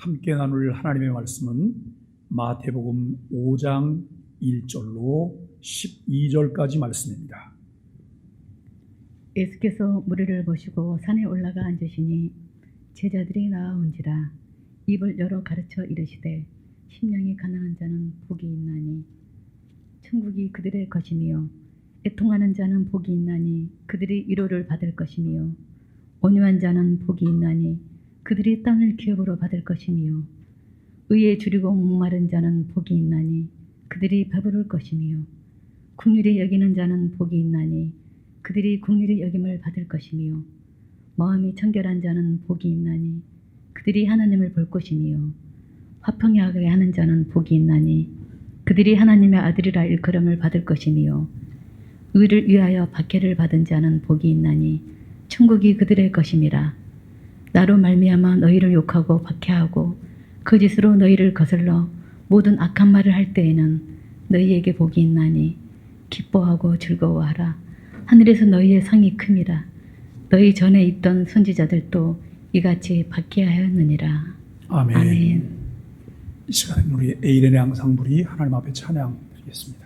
함께 나눌 하나님의 말씀은 마태복음 5장 1절로 12절까지 말씀입니다. 예수께서 무리를 보시고 산에 올라가 앉으시니 제자들이 나아온지라 입을 열어 가르쳐 이르시되 심령이 가난한 자는 복이 있나니 천국이 그들의 것이며 애통하는 자는 복이 있나니 그들이 위로를 받을 것이며 온유한 자는 복이 있나니 그들이 땅을 기업으로 받을 것이며 의에 줄이고 목마른 자는 복이 있나니 그들이 배부를 것이며 긍휼히 여기는 자는 복이 있나니 그들이 긍휼히 여김을 받을 것이며 마음이 청결한 자는 복이 있나니 그들이 하나님을 볼 것이며 화평하게 하는 자는 복이 있나니 그들이 하나님의 아들이라 일컬음을 받을 것이며 의를 위하여 박해를 받은 자는 복이 있나니 천국이 그들의 것임이라. 나로 말미암아 너희를 욕하고 박해하고 거짓으로 너희를 거슬러 모든 악한 말을 할 때에는 너희에게 복이 있나니 기뻐하고 즐거워하라. 하늘에서 너희의 상이 큼이라. 너희 전에 있던 선지자들도 이같이 박해하였느니라. 아멘. 아멘. 이 시간에 우리 에일의 양상불이 하나님 앞에 찬양 드리겠습니다.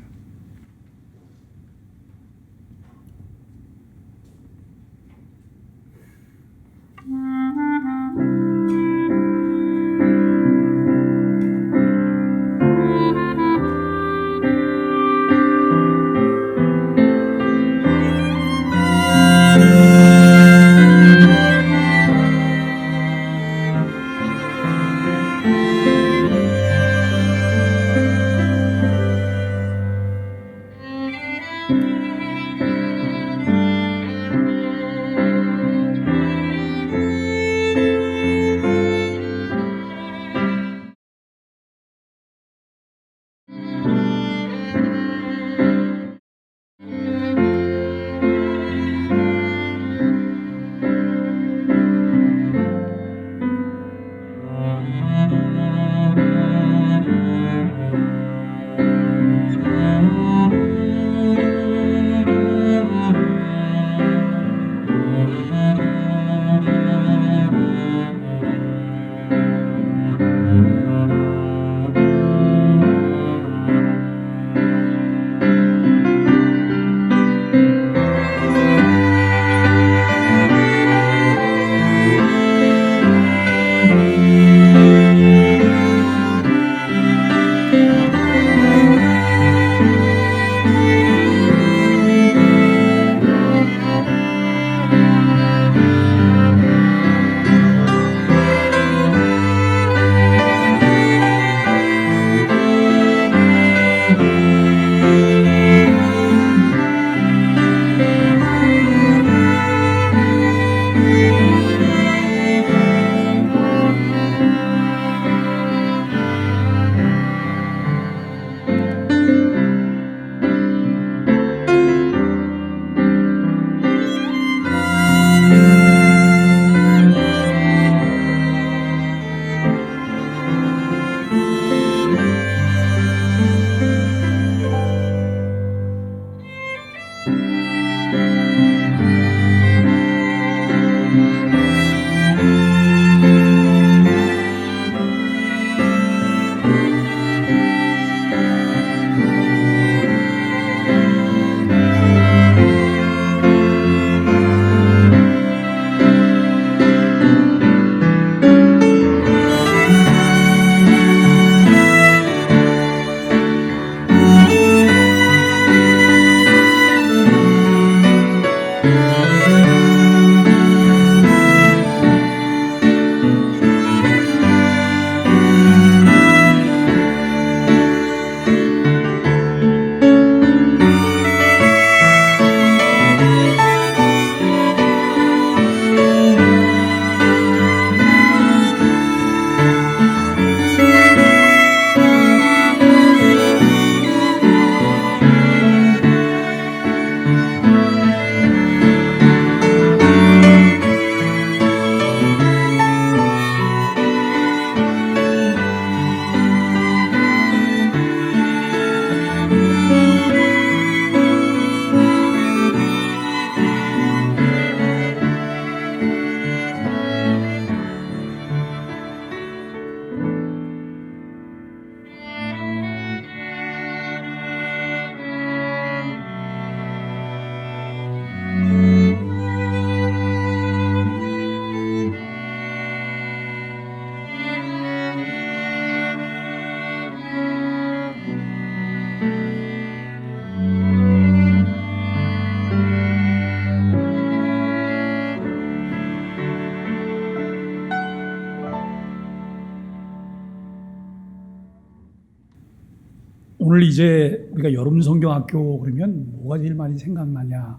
오늘 이제 우리가 여름 성경학교 그러면 뭐가 제일 많이 생각나냐?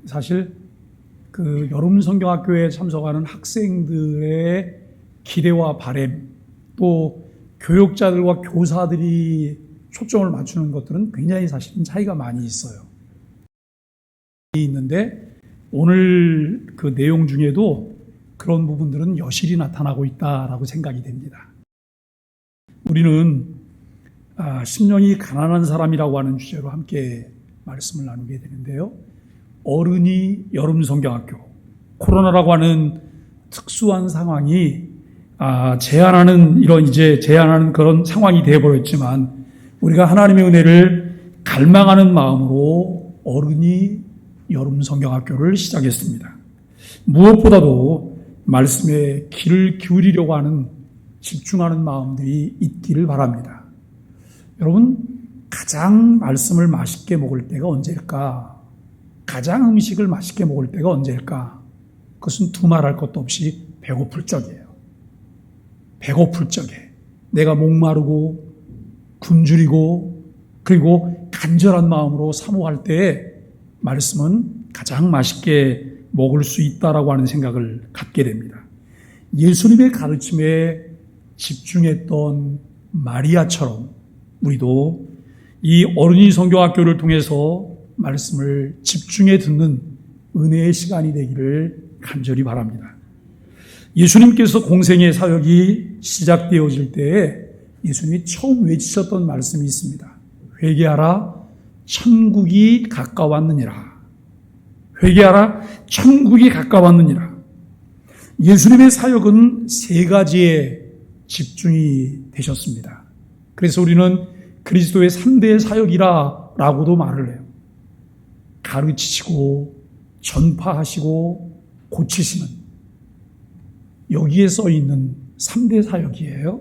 사실 그 여름 성경학교에 참석하는 학생들의 기대와 바람, 또 교육자들과 교사들이 초점을 맞추는 것들은 굉장히 사실은 차이가 많이 있어요. 있는데 오늘 그 내용 중에도 그런 부분들은 여실히 나타나고 있다라고 생각이 됩니다. 우리는 심령이 가난한 사람이라고 하는 주제로 함께 말씀을 나누게 되는데요. 어른이 여름 성경학교, 코로나라고 하는 특수한 상황이 제한하는 그런 상황이 되어버렸지만 우리가 하나님의 은혜를 갈망하는 마음으로 어른이 여름 성경학교를 시작했습니다. 무엇보다도 말씀에 귀를 기울이려고 하는 집중하는 마음들이 있기를 바랍니다. 여러분, 가장 말씀을 맛있게 먹을 때가 언제일까? 가장 음식을 맛있게 먹을 때가 언제일까? 그것은 두말할 것도 없이 배고플 적이에요. 배고플 적에 내가 목마르고 굶주리고 그리고 간절한 마음으로 사모할 때에 말씀은 가장 맛있게 먹을 수 있다라고 하는 생각을 갖게 됩니다. 예수님의 가르침에 집중했던 마리아처럼 우리도 이 어린이 성경학교를 통해서 말씀을 집중해 듣는 은혜의 시간이 되기를 간절히 바랍니다. 예수님께서 공생의 사역이 시작되어질 때에 예수님이 처음 외치셨던 말씀이 있습니다. 회개하라, 천국이 가까웠느니라. 회개하라, 천국이 가까웠느니라. 예수님의 사역은 세 가지에 집중이 되셨습니다. 그래서 우리는 그리스도의 3대 사역이라고도 말을 해요. 가르치시고 전파하시고 고치시는, 여기에 써 있는 3대 사역이에요.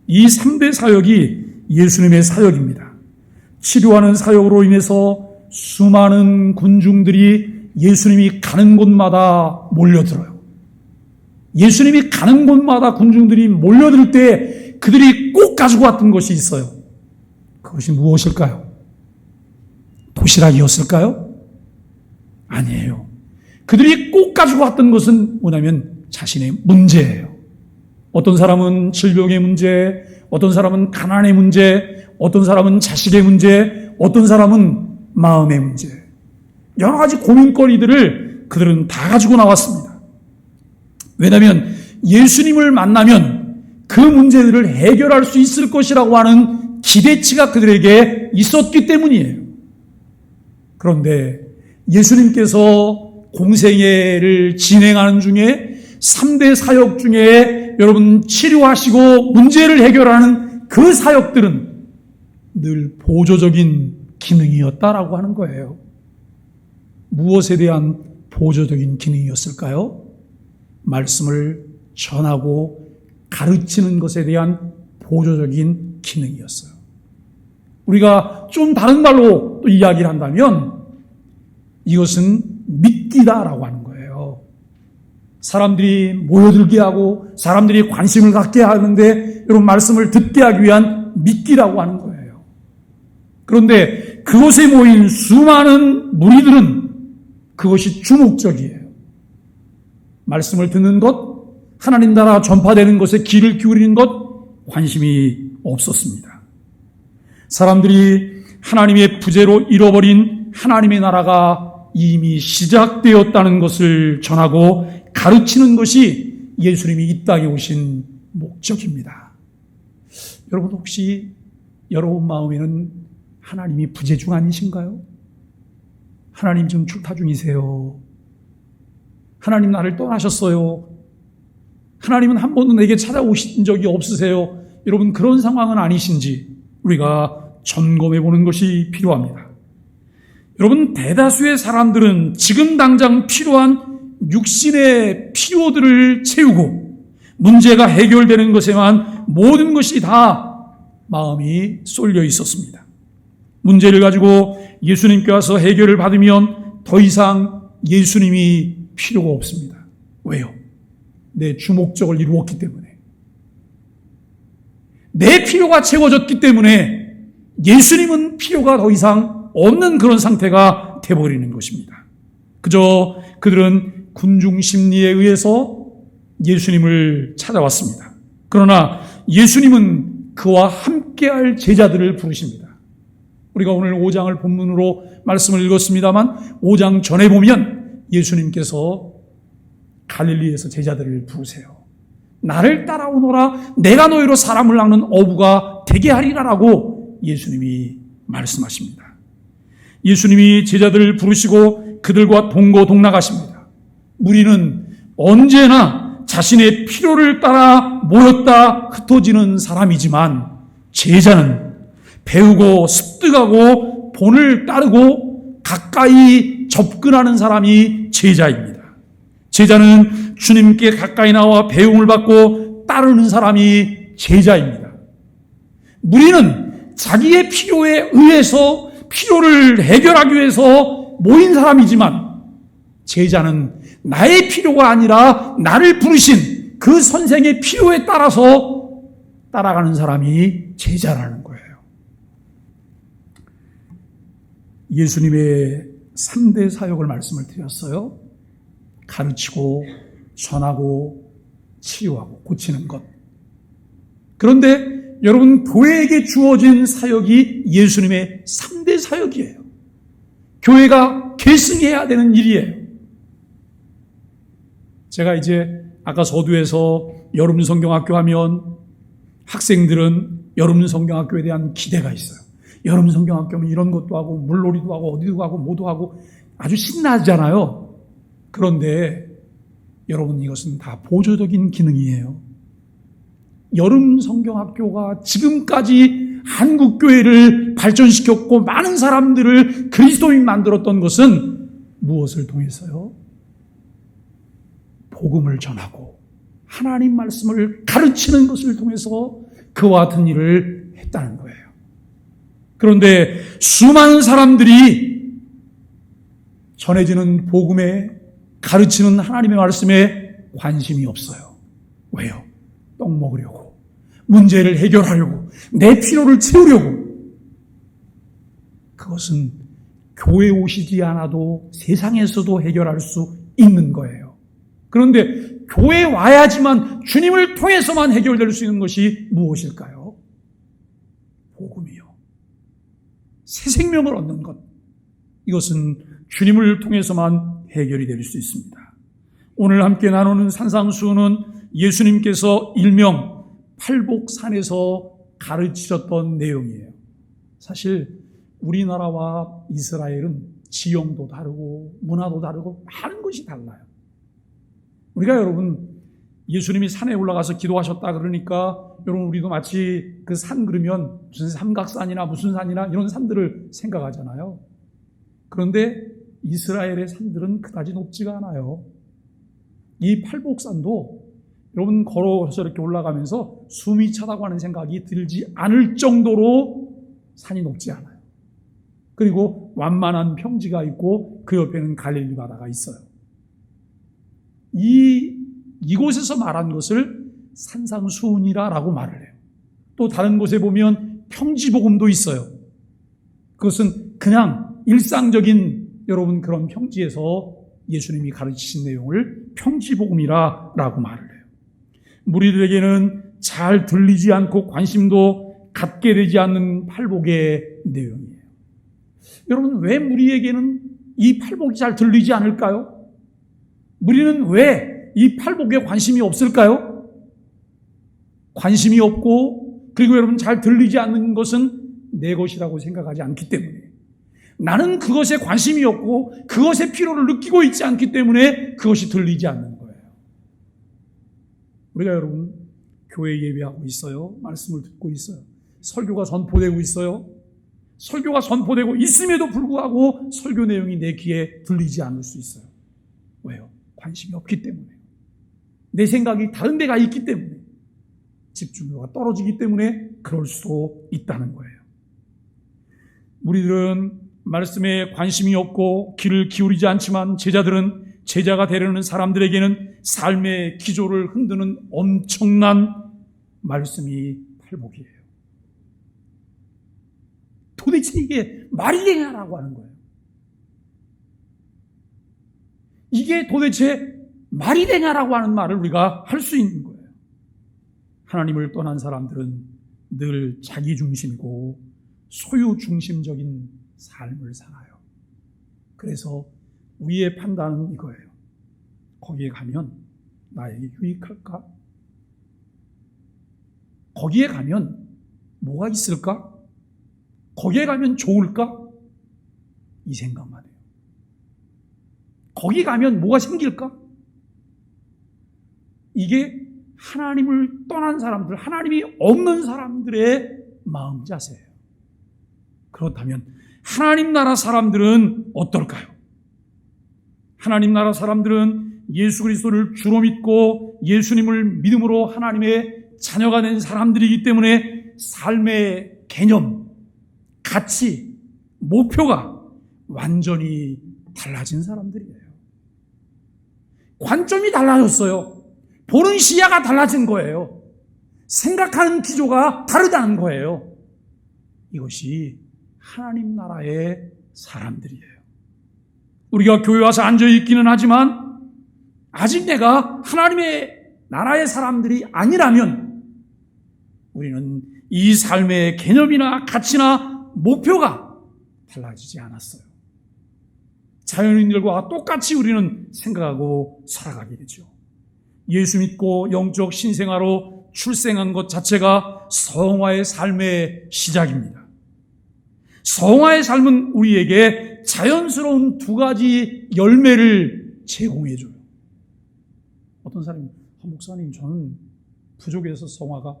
이 3대 사역이 예수님의 사역입니다. 치료하는 사역으로 인해서 수많은 군중들이 예수님이 가는 곳마다 몰려들어요. 예수님이 가는 곳마다 군중들이 몰려들 때 그들이 꼭 가지고 왔던 것이 있어요. 그것이 무엇일까요? 도시락이었을까요? 아니에요. 그들이 꼭 가지고 왔던 것은 뭐냐면 자신의 문제예요. 어떤 사람은 질병의 문제, 어떤 사람은 가난의 문제, 어떤 사람은 자식의 문제, 어떤 사람은 마음의 문제. 여러 가지 고민거리들을 그들은 다 가지고 나왔습니다. 왜냐하면 예수님을 만나면 그 문제들을 해결할 수 있을 것이라고 하는 기대치가 그들에게 있었기 때문이에요. 그런데 예수님께서 공생애를 진행하는 중에 3대 사역 중에 여러분 치료하시고 문제를 해결하는 그 사역들은 늘 보조적인 기능이었다라고 하는 거예요. 무엇에 대한 보조적인 기능이었을까요? 말씀을 전하고 가르치는 것에 대한 보조적인 기능이었어요. 우리가 좀 다른 말로 또 이야기를 한다면 이것은 믿기다라고 하는 거예요. 사람들이 모여들게 하고 사람들이 관심을 갖게 하는데 여러분 말씀을 듣게 하기 위한 믿기라고 하는 거예요. 그런데 그곳에 모인 수많은 무리들은 그것이 주목적이에요. 말씀을 듣는 것, 하나님 나라 전파되는 것에 귀를 기울이는 것 관심이 없었습니다. 사람들이 하나님의 부재로 잃어버린 하나님의 나라가 이미 시작되었다는 것을 전하고 가르치는 것이 예수님이 이 땅에 오신 목적입니다. 여러분 혹시 여러분 마음에는 하나님이 부재 중 아니신가요? 하나님 지금 출타 중이세요. 하나님 나를 떠나셨어요. 하나님은 한 번도 내게 찾아오신 적이 없으세요. 여러분 그런 상황은 아니신지 우리가 점검해 보는 것이 필요합니다. 여러분 대다수의 사람들은 지금 당장 필요한 육신의 필요들을 채우고 문제가 해결되는 것에만 모든 것이 다 마음이 쏠려 있었습니다. 문제를 가지고 예수님께 와서 해결을 받으면 더 이상 예수님이 필요가 없습니다. 왜요? 내 주목적을 이루었기 때문에. 내 필요가 채워졌기 때문에 예수님은 필요가 더 이상 없는 그런 상태가 되어버리는 것입니다. 그저 그들은 군중 심리에 의해서 예수님을 찾아왔습니다. 그러나 예수님은 그와 함께할 제자들을 부르십니다. 우리가 오늘 5장을 본문으로 말씀을 읽었습니다만 5장 전에 보면 예수님께서 갈릴리에서 제자들을 부르세요. 나를 따라오너라, 내가 너희로 사람을 낚는 어부가 되게 하리라라고 예수님이 말씀하십니다. 예수님이 제자들을 부르시고 그들과 동거동락하십니다. 무리는 언제나 자신의 필요를 따라 모였다 흩어지는 사람이지만 제자는 배우고 습득하고 본을 따르고 가까이 접근하는 사람이 제자입니다. 제자는 주님께 가까이 나와 배움을 받고 따르는 사람이 제자입니다. 무리는 자기의 필요에 의해서 필요를 해결하기 위해서 모인 사람이지만 제자는 나의 필요가 아니라 나를 부르신 그 선생의 필요에 따라서 따라가는 사람이 제자라는 거예요. 예수님의 3대 사역을 말씀을 드렸어요. 가르치고 전하고 치유하고 고치는 것. 그런데 여러분, 교회에게 주어진 사역이 예수님의 3대 사역이에요. 교회가 계승해야 되는 일이에요. 제가 이제 아까 서두에서 여름 성경학교 하면 학생들은 여름 성경학교에 대한 기대가 있어요. 여름 성경학교면 이런 것도 하고 물놀이도 하고 어디도 가고 뭐도 하고 아주 신나잖아요. 그런데 여러분, 이것은 다 보조적인 기능이에요. 여름 성경학교가 지금까지 한국 교회를 발전시켰고 많은 사람들을 그리스도인 만들었던 것은 무엇을 통해서요? 복음을 전하고 하나님 말씀을 가르치는 것을 통해서 그와 같은 일을 했다는 거예요. 그런데 수많은 사람들이 전해지는 복음에, 가르치는 하나님의 말씀에 관심이 없어요. 왜요? 떡 먹으려고, 문제를 해결하려고, 내 필요를 채우려고. 그것은 교회에 오시지 않아도 세상에서도 해결할 수 있는 거예요. 그런데 교회에 와야지만, 주님을 통해서만 해결될 수 있는 것이 무엇일까요? 복음이요. 새 생명을 얻는 것. 이것은 주님을 통해서만 해결이 될 수 있습니다. 오늘 함께 나누는 산상수훈은 예수님께서 일명 팔복산에서 가르치셨던 내용이에요. 사실 우리나라와 이스라엘은 지형도 다르고 문화도 다르고 많은 것이 달라요. 우리가 여러분, 예수님이 산에 올라가서 기도하셨다 그러니까 여러분, 우리도 마치 그 산 그러면 무슨 삼각산이나 무슨 산이나 이런 산들을 생각하잖아요. 그런데 이스라엘의 산들은 그다지 높지가 않아요. 이 팔복산도 여러분, 걸어서 이렇게 올라가면서 숨이 차다고 하는 생각이 들지 않을 정도로 산이 높지 않아요. 그리고 완만한 평지가 있고 그 옆에는 갈릴리 바다가 있어요. 이곳에서 말한 것을 산상수훈이라고 말을 해요. 또 다른 곳에 보면 평지복음도 있어요. 그것은 그냥 일상적인 여러분 그런 평지에서 예수님이 가르치신 내용을 평지복음이라고 말을 해요. 무리들에게는 잘 들리지 않고 관심도 갖게 되지 않는 팔복의 내용이에요. 여러분, 왜 무리에게는 이 팔복이 잘 들리지 않을까요? 무리는 왜 이 팔복에 관심이 없을까요? 관심이 없고, 그리고 여러분 잘 들리지 않는 것은 내 것이라고 생각하지 않기 때문에, 나는 그것에 관심이 없고 그것의 필요를 느끼고 있지 않기 때문에 그것이 들리지 않는 거예요. 우리가 여러분 교회 예배하고 있어요. 말씀을 듣고 있어요. 설교가 선포되고 있어요. 설교가 선포되고 있음에도 불구하고 설교 내용이 내 귀에 들리지 않을 수 있어요. 왜요? 관심이 없기 때문에. 내 생각이 다른 데가 있기 때문에, 집중도가 떨어지기 때문에 그럴 수도 있다는 거예요. 우리들은 말씀에 관심이 없고 귀를 기울이지 않지만 제자들은, 제자가 되려는 사람들에게는 삶의 기조를 흔드는 엄청난 말씀이 팔복이에요. 도대체 이게 말이 되냐라고 하는 거예요. 이게 도대체 말이 되냐라고 하는 말을 우리가 할 수 있는 거예요. 하나님을 떠난 사람들은 늘 자기 중심이고 소유 중심적인 삶을 살아요. 그래서 우리의 판단은 이거예요. 거기에 가면 나에게 유익할까? 거기에 가면 뭐가 있을까? 거기에 가면 좋을까? 이 생각만 해요. 거기 가면 뭐가 생길까? 이게 하나님을 떠난 사람들, 하나님이 없는 사람들의 마음 자세예요. 그렇다면 하나님 나라 사람들은 어떨까요? 하나님 나라 사람들은 예수 그리스도를 주로 믿고 예수님을 믿음으로 하나님의 자녀가 된 사람들이기 때문에 삶의 개념, 가치, 목표가 완전히 달라진 사람들이에요. 관점이 달라졌어요. 보는 시야가 달라진 거예요. 생각하는 기조가 다르다는 거예요. 이것이 하나님 나라의 사람들이에요. 우리가 교회 와서 앉아있기는 하지만 아직 내가 하나님의 나라의 사람들이 아니라면 우리는 이 삶의 개념이나 가치나 목표가 달라지지 않았어요. 자연인들과 똑같이 우리는 생각하고 살아가게 되죠. 예수 믿고 영적 신생아로 출생한 것 자체가 성화의 삶의 시작입니다. 성화의 삶은 우리에게 자연스러운 두 가지 열매를 제공해줘요. 어떤 사람이 목사님 저는 부족해서 성화가,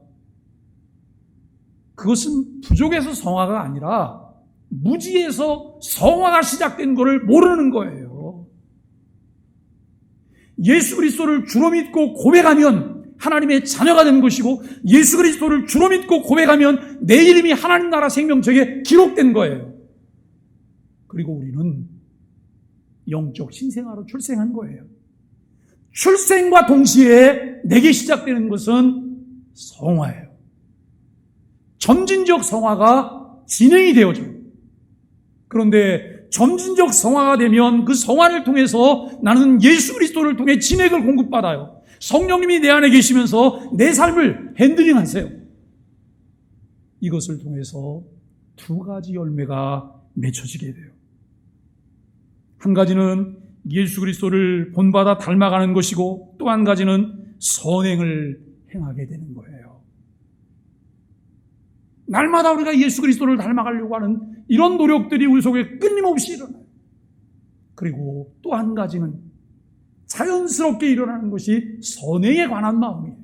그것은 부족해서 성화가 아니라 무지에서 성화가 시작된 것을 모르는 거예요. 예수 그리스도를 주로 믿고 고백하면 하나님의 자녀가 된 것이고 예수 그리스도를 주로 믿고 고백하면 내 이름이 하나님 나라 생명책에 기록된 거예요. 그리고 우리는 영적 신생아로 출생한 거예요. 출생과 동시에 내게 시작되는 것은 성화예요. 점진적 성화가 진행이 되어져요. 그런데 점진적 성화가 되면 그 성화를 통해서 나는 예수 그리스도를 통해 진액을 공급받아요. 성령님이 내 안에 계시면서 내 삶을 핸들링 하세요. 이것을 통해서 두 가지 열매가 맺혀지게 돼요. 한 가지는 예수 그리스도를 본받아 닮아가는 것이고 또 한 가지는 선행을 행하게 되는 거예요. 날마다 우리가 예수 그리스도를 닮아가려고 하는 이런 노력들이 우리 속에 끊임없이 일어나요. 그리고 또 한 가지는 자연스럽게 일어나는 것이 선행에 관한 마음이에요.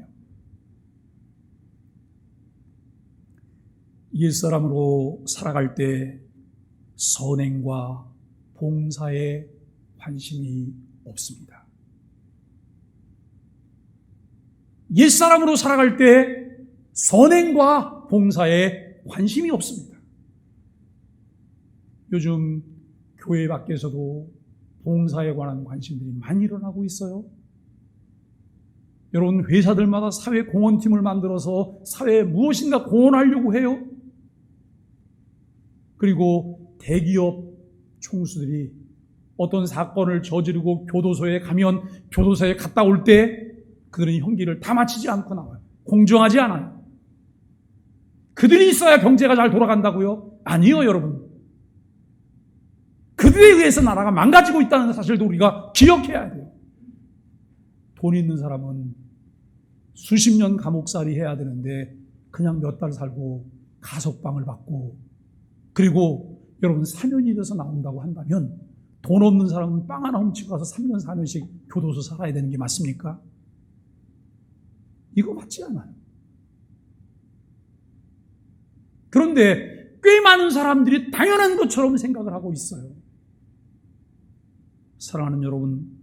옛사람으로 살아갈 때 선행과 봉사에 관심이 없습니다. 옛사람으로 살아갈 때 선행과 봉사에 관심이 없습니다. 요즘 교회 밖에서도 봉사에 관한 관심들이 많이 일어나고 있어요. 여러분, 회사들마다 사회 공헌팀을 만들어서 사회에 무엇인가 공헌하려고 해요. 그리고 대기업 총수들이 어떤 사건을 저지르고 교도소에 가면 교도소에 갔다 올 때 그들은 형기를 다 마치지 않고 나와요. 공정하지 않아요. 그들이 있어야 경제가 잘 돌아간다고요? 아니요, 여러분. 그들에 의해서 나라가 망가지고 있다는 사실도 우리가 기억해야 돼요. 돈 있는 사람은 수십 년 감옥살이 해야 되는데 그냥 몇 달 살고 가석방을 받고, 그리고 여러분 사면이 돼서 나온다고 한다면 돈 없는 사람은 빵 하나 훔치고 가서 3년 4년씩 교도소 살아야 되는 게 맞습니까? 이거 맞지 않아요. 그런데 꽤 많은 사람들이 당연한 것처럼 생각을 하고 있어요. 사랑하는 여러분,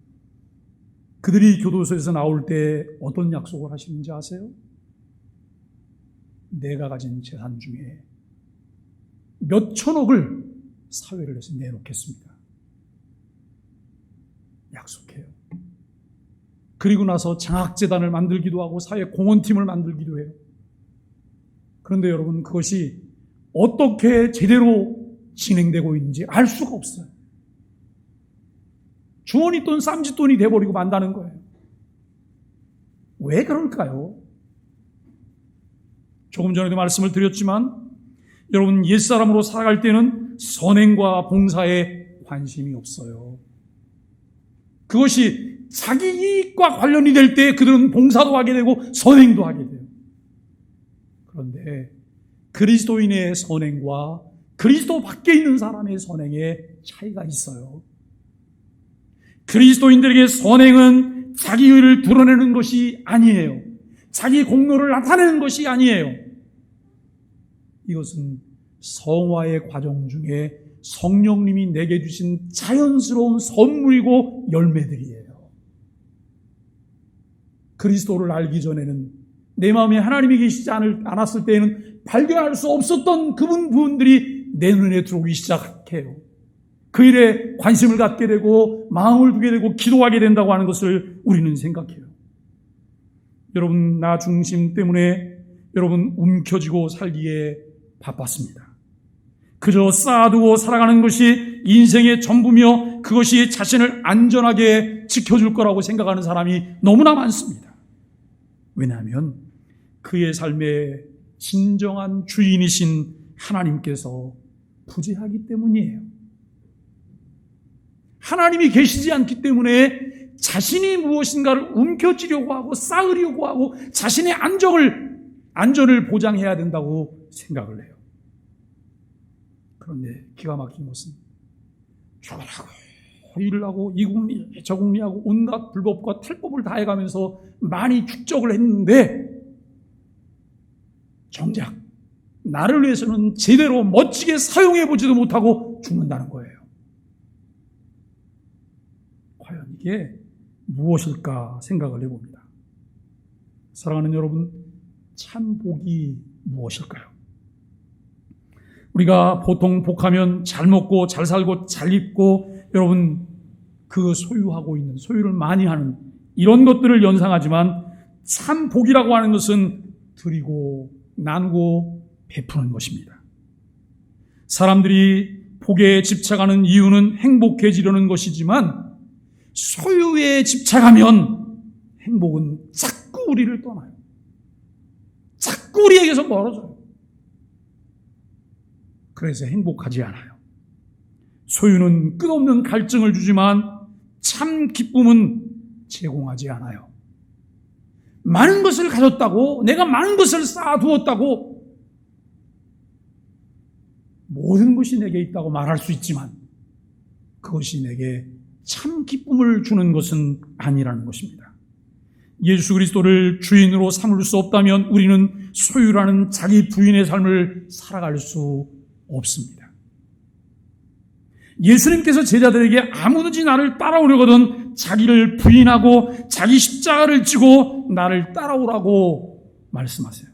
그들이 교도소에서 나올 때 어떤 약속을 하시는지 아세요? 내가 가진 재산 중에 몇 천억을 사회를 위해서 내놓겠습니다. 약속해요. 그리고 나서 장학재단을 만들기도 하고 사회 공헌팀을 만들기도 해요. 그런데 여러분, 그것이 어떻게 제대로 진행되고 있는지 알 수가 없어요. 주머니 돈 쌈짓돈이 돼버리고 만다는 거예요. 왜 그럴까요? 조금 전에도 말씀을 드렸지만 여러분, 옛사람으로 살아갈 때는 선행과 봉사에 관심이 없어요. 그것이 자기 이익과 관련이 될 때 그들은 봉사도 하게 되고 선행도 하게 돼요. 그런데 그리스도인의 선행과 그리스도 밖에 있는 사람의 선행에 차이가 있어요. 그리스도인들에게 선행은 자기 의를 드러내는 것이 아니에요. 자기 공로를 나타내는 것이 아니에요. 이것은 성화의 과정 중에 성령님이 내게 주신 자연스러운 선물이고 열매들이에요. 그리스도를 알기 전에는 내 마음에 하나님이 계시지 않았을 때에는 발견할 수 없었던 그분들이 내 눈에 들어오기 시작해요. 그 일에 관심을 갖게 되고 마음을 두게 되고 기도하게 된다고 하는 것을 우리는 생각해요. 여러분, 나 중심 때문에 여러분 움켜쥐고 살기에 바빴습니다. 그저 쌓아두고 살아가는 것이 인생의 전부며 그것이 자신을 안전하게 지켜줄 거라고 생각하는 사람이 너무나 많습니다. 왜냐하면 그의 삶의 진정한 주인이신 하나님께서 부재하기 때문이에요. 하나님이 계시지 않기 때문에 자신이 무엇인가를 움켜쥐려고 하고 쌓으려고 하고 자신의 안전을 보장해야 된다고 생각을 해요. 그런데 기가 막힌 것은 죽으라고 일을 하고 이 국리 저 국리하고 온갖 불법과 탈법을 다 해가면서 많이 축적을 했는데 정작 나를 위해서는 제대로 멋지게 사용해보지도 못하고 죽는다는 거예요. 과연 이게 무엇일까 생각을 해봅니다. 사랑하는 여러분, 참 복이 무엇일까요? 우리가 보통 복하면 잘 먹고 잘 살고 잘 입고 여러분 그 소유하고 있는 소유를 많이 하는 이런 것들을 연상하지만 참 복이라고 하는 것은 드리고 나누고 베푸는 것입니다. 사람들이 복에 집착하는 이유는 행복해지려는 것이지만 소유에 집착하면 행복은 자꾸 우리를 떠나요. 자꾸 우리에게서 멀어져요. 그래서 행복하지 않아요. 소유는 끝없는 갈증을 주지만 참 기쁨은 제공하지 않아요. 많은 것을 가졌다고, 내가 많은 것을 쌓아두었다고 모든 것이 내게 있다고 말할 수 있지만 그것이 내게 참 기쁨을 주는 것은 아니라는 것입니다. 예수 그리스도를 주인으로 삼을 수 없다면 우리는 소유라는 자기 부인의 삶을 살아갈 수 없습니다. 예수님께서 제자들에게 아무든지 나를 따라오려거든 자기를 부인하고 자기 십자가를 지고 나를 따라오라고 말씀하세요.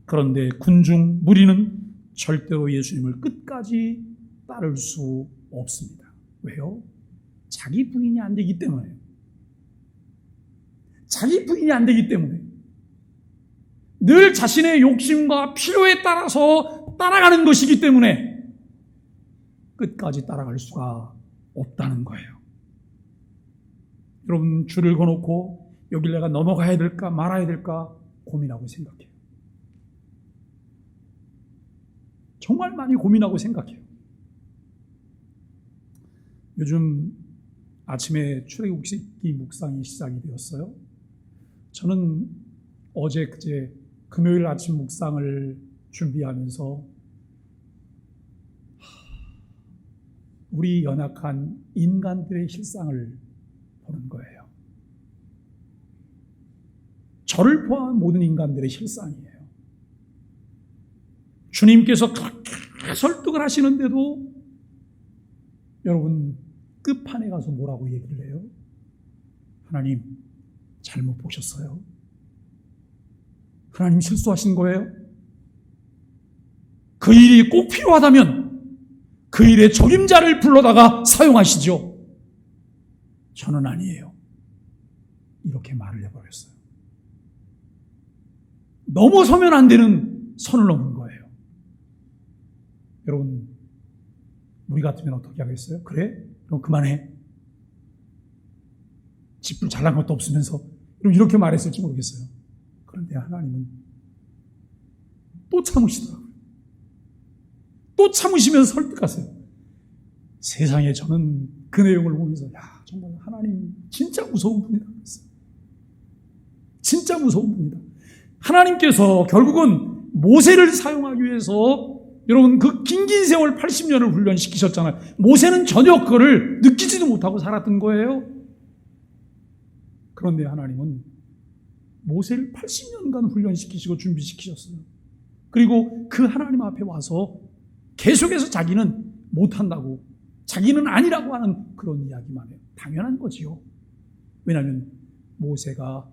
그런데 군중 무리는 절대로 예수님을 끝까지 따를 수 없습니다. 왜요? 자기 부인이 안 되기 때문에요. 자기 부인이 안 되기 때문에 늘 자신의 욕심과 필요에 따라서 따라가는 것이기 때문에 끝까지 따라갈 수가 없다는 거예요. 여러분, 줄을 거놓고 여길 내가 넘어가야 될까 말아야 될까 고민하고 생각해요. 정말 많이 고민하고 생각해요. 요즘 아침에 출애굽기 묵상이 시작이 되었어요. 저는 어제 그제 금요일 아침 묵상을 준비하면서 우리 연약한 인간들의 실상을 보는 거예요. 저를 포함한 모든 인간들의 실상이에요. 주님께서 그렇게 설득을 하시는데도 여러분 끝판에 가서 뭐라고 얘기를 해요? 하나님 잘못 보셨어요? 하나님 실수하신 거예요? 그 일이 꼭 필요하다면 그 일의 적임자를 불러다가 사용하시죠. 저는 아니에요. 이렇게 말을 해버렸어요. 넘어서면 안 되는 선을 넘은 거예요. 여러분, 우리 같으면 어떻게 하겠어요? 그래? 그럼 그만해. 집도 잘난 것도 없으면서 이렇게 말했을지 모르겠어요. 그런데 하나님은 또 참으시더라고요. 또 참으시면서 설득하세요. 세상에 저는 그 내용을 보면서 정말 하나님 진짜 무서운 분이다 그랬어요. 진짜 무서운 분이다. 하나님께서 결국은 모세를 사용하기 위해서 여러분 그 긴 세월 80년을 훈련시키셨잖아요. 모세는 전혀 그거를 느끼지도 못하고 살았던 거예요. 그런데 하나님은 모세를 80년간 훈련시키시고 준비시키셨어요. 그리고 그 하나님 앞에 와서 계속해서 자기는 못한다고, 자기는 아니라고 하는 그런 이야기만 해요. 당연한 거지요. 왜냐하면 모세가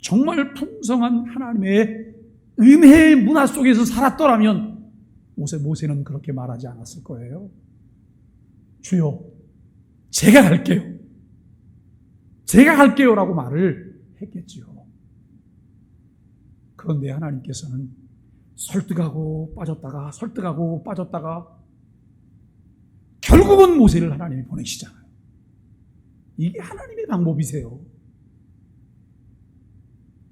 정말 풍성한 하나님의 은혜의 문화 속에서 살았더라면 모세는 그렇게 말하지 않았을 거예요. 주여, 제가 갈게요. 제가 갈게요라고 말을 했겠지요. 그런데 하나님께서는 설득하고 빠졌다가 결국은 모세를 하나님이 보내시잖아요. 이게 하나님의 방법이세요.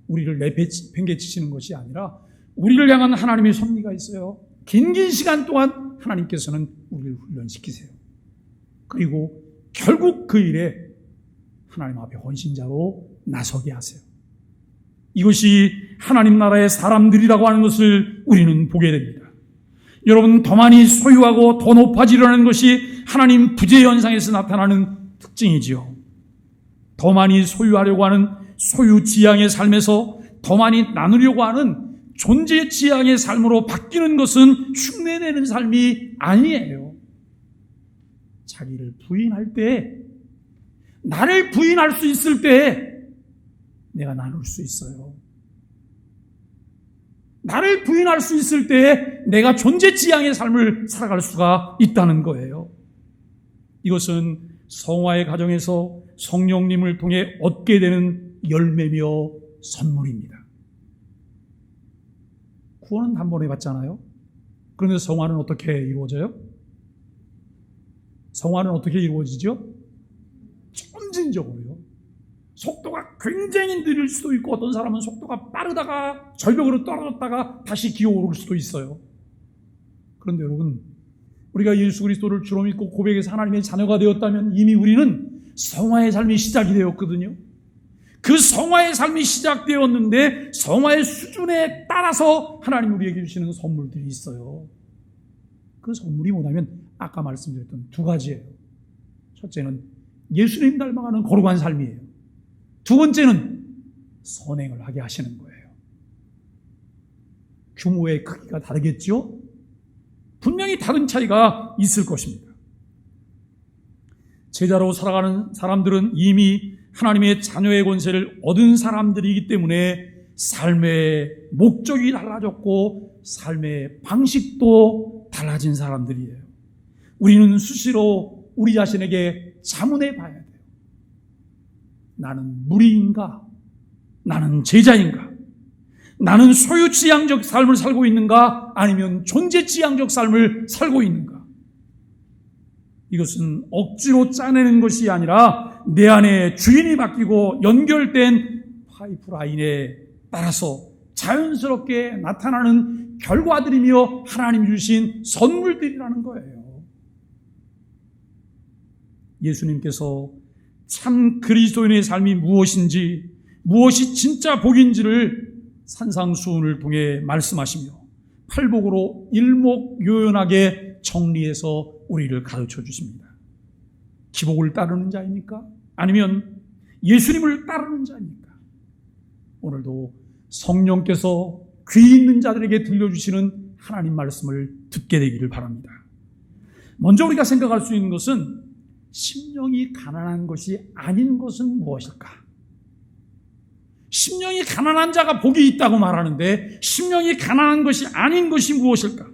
우리를 내팽개치시는 것이 아니라 우리를 향한 하나님의 섭리가 있어요. 긴 시간 동안 하나님께서는 우리를 훈련시키세요. 그리고 결국 그 일에 하나님 앞에 헌신자로 나서게 하세요. 이것이 하나님 나라의 사람들이라고 하는 것을 우리는 보게 됩니다. 여러분, 더 많이 소유하고 더 높아지려는 것이 하나님 부재 현상에서 나타나는 특징이지요. 더 많이 소유하려고 하는 소유지향의 삶에서 더 많이 나누려고 하는 존재지향의 삶으로 바뀌는 것은 흉내내는 삶이 아니에요. 자기를 부인할 때, 나를 부인할 수 있을 때 내가 나눌 수 있어요. 나를 부인할 수 있을 때 내가 존재지향의 삶을 살아갈 수가 있다는 거예요. 이것은 성화의 과정에서 성령님을 통해 얻게 되는 열매며 선물입니다. 구원은 단번에 받잖아요. 그런데 성화는 어떻게 이루어져요? 성화는 어떻게 이루어지죠? 점진적으로요. 속도가 굉장히 느릴 수도 있고 어떤 사람은 속도가 빠르다가 절벽으로 떨어졌다가 다시 기어오를 수도 있어요. 그런데 여러분, 우리가 예수 그리스도를 주로 믿고 고백해서 하나님의 자녀가 되었다면 이미 우리는 성화의 삶이 시작이 되었거든요. 그 성화의 삶이 시작되었는데 성화의 수준에 따라서 하나님 우리에게 주시는 선물들이 있어요. 그 선물이 뭐냐면 아까 말씀드렸던 두 가지예요. 첫째는 예수님 닮아가는 거룩한 삶이에요. 두 번째는 선행을 하게 하시는 거예요. 규모의 크기가 다르겠죠? 분명히 다른 차이가 있을 것입니다. 제자로 살아가는 사람들은 이미 하나님의 자녀의 권세를 얻은 사람들이기 때문에 삶의 목적이 달라졌고 삶의 방식도 달라진 사람들이에요. 우리는 수시로 우리 자신에게 자문해 봐야 돼요. 나는 무리인가? 나는 제자인가? 나는 소유지향적 삶을 살고 있는가? 아니면 존재지향적 삶을 살고 있는가? 이것은 억지로 짜내는 것이 아니라 내 안에 주인이 바뀌고 연결된 파이프라인에 따라서 자연스럽게 나타나는 결과들이며 하나님 주신 선물들이라는 거예요. 예수님께서 참 그리스도인의 삶이 무엇인지, 무엇이 진짜 복인지를 산상수훈을 통해 말씀하시며 팔복으로 일목요연하게 정리해서 우리를 가르쳐 주십니다. 기복을 따르는 자입니까? 아니면 예수님을 따르는 자입니까? 오늘도 성령께서 귀 있는 자들에게 들려주시는 하나님 말씀을 듣게 되기를 바랍니다. 먼저 우리가 생각할 수 있는 것은 심령이 가난한 것이 아닌 것은 무엇일까? 심령이 가난한 자가 복이 있다고 말하는데 심령이 가난한 것이 아닌 것이 무엇일까?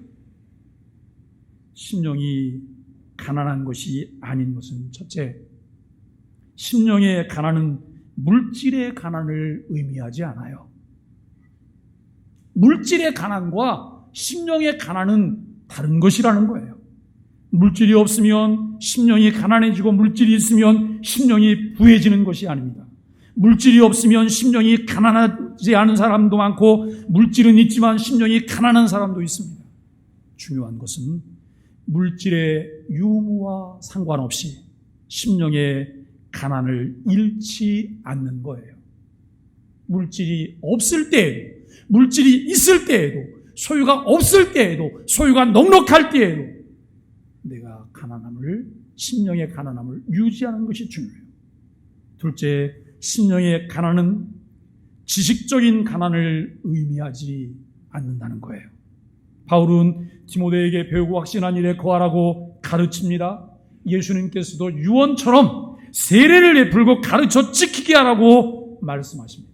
심령이 가난한 것이 아닌 것은 첫째, 심령의 가난은 물질의 가난을 의미하지 않아요. 물질의 가난과 심령의 가난은 다른 것이라는 거예요. 물질이 없으면 심령이 가난해지고 물질이 있으면 심령이 부해지는 것이 아닙니다. 물질이 없으면 심령이 가난하지 않은 사람도 많고 물질은 있지만 심령이 가난한 사람도 있습니다. 중요한 것은 물질의 유무와 상관없이 심령의 가난을 잃지 않는 거예요. 물질이 없을 때에도, 물질이 있을 때에도, 소유가 없을 때에도, 소유가 넉넉할 때에도 내가 가난함을, 심령의 가난함을 유지하는 것이 중요해요. 둘째, 심령의 가난은 지식적인 가난을 의미하지 않는다는 거예요. 바울은 디모데에게 배우고 확신한 일에 거하라고 가르칩니다. 예수님께서도 유언처럼 세례를 베풀고 가르쳐 지키게 하라고 말씀하십니다.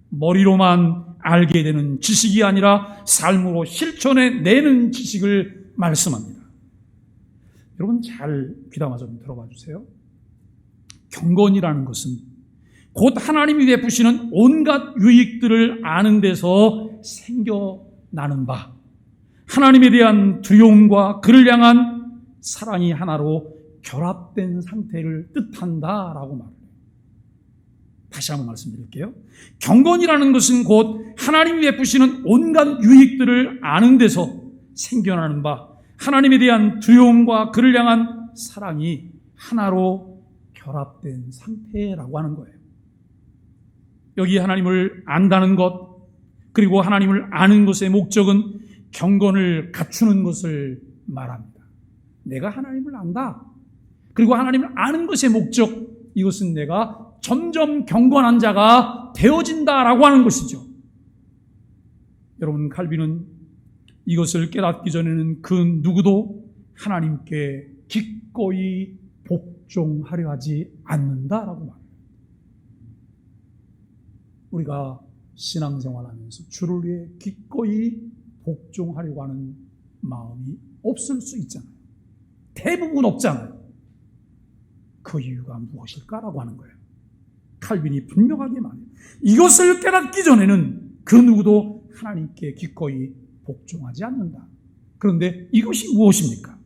머리로만 알게 되는 지식이 아니라 삶으로 실천해 내는 지식을 말씀합니다. 여러분 잘 귀담아 좀 들어봐 주세요. 경건이라는 것은 곧 하나님이 베푸시는 온갖 유익들을 아는 데서 생겨나는 바, 하나님에 대한 두려움과 그를 향한 사랑이 하나로 결합된 상태를 뜻한다라고 말해요. 다시 한번 말씀드릴게요. 경건이라는 것은 곧 하나님이 베푸시는 온갖 유익들을 아는 데서 생겨나는 바, 하나님에 대한 두려움과 그를 향한 사랑이 하나로 결합된 상태라고 하는 거예요. 여기 하나님을 안다는 것, 그리고 하나님을 아는 것의 목적은 경건을 갖추는 것을 말합니다. 내가 하나님을 안다. 그리고 하나님을 아는 것의 목적, 이것은 내가 점점 경건한 자가 되어진다라고 하는 것이죠. 여러분, 칼빈은 이것을 깨닫기 전에는 그 누구도 하나님께 기꺼이 복종하려 하지 않는다라고 말해요. 우리가 신앙생활하면서 주를 위해 기꺼이 복종하려고 하는 마음이 없을 수 있잖아요. 대부분 없잖아요. 그 이유가 무엇일까라고 하는 거예요. 칼빈이 분명하게 말해요. 이것을 깨닫기 전에는 그 누구도 하나님께 기꺼이 복종하지 않는다. 그런데 이것이 무엇입니까?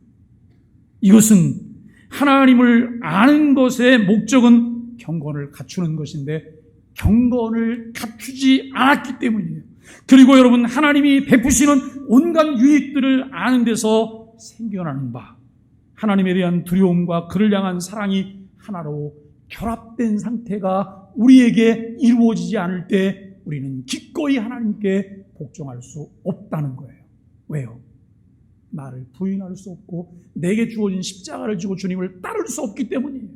이것은 하나님을 아는 것의 목적은 경건을 갖추는 것인데 경건을 갖추지 않았기 때문이에요. 그리고 여러분, 하나님이 베푸시는 온갖 유익들을 아는 데서 생겨나는 바, 하나님에 대한 두려움과 그를 향한 사랑이 하나로 결합된 상태가 우리에게 이루어지지 않을 때 우리는 기꺼이 하나님께 복종할 수 없다는 거예요. 왜요? 나를 부인할 수 없고 내게 주어진 십자가를 지고 주님을 따를 수 없기 때문이에요.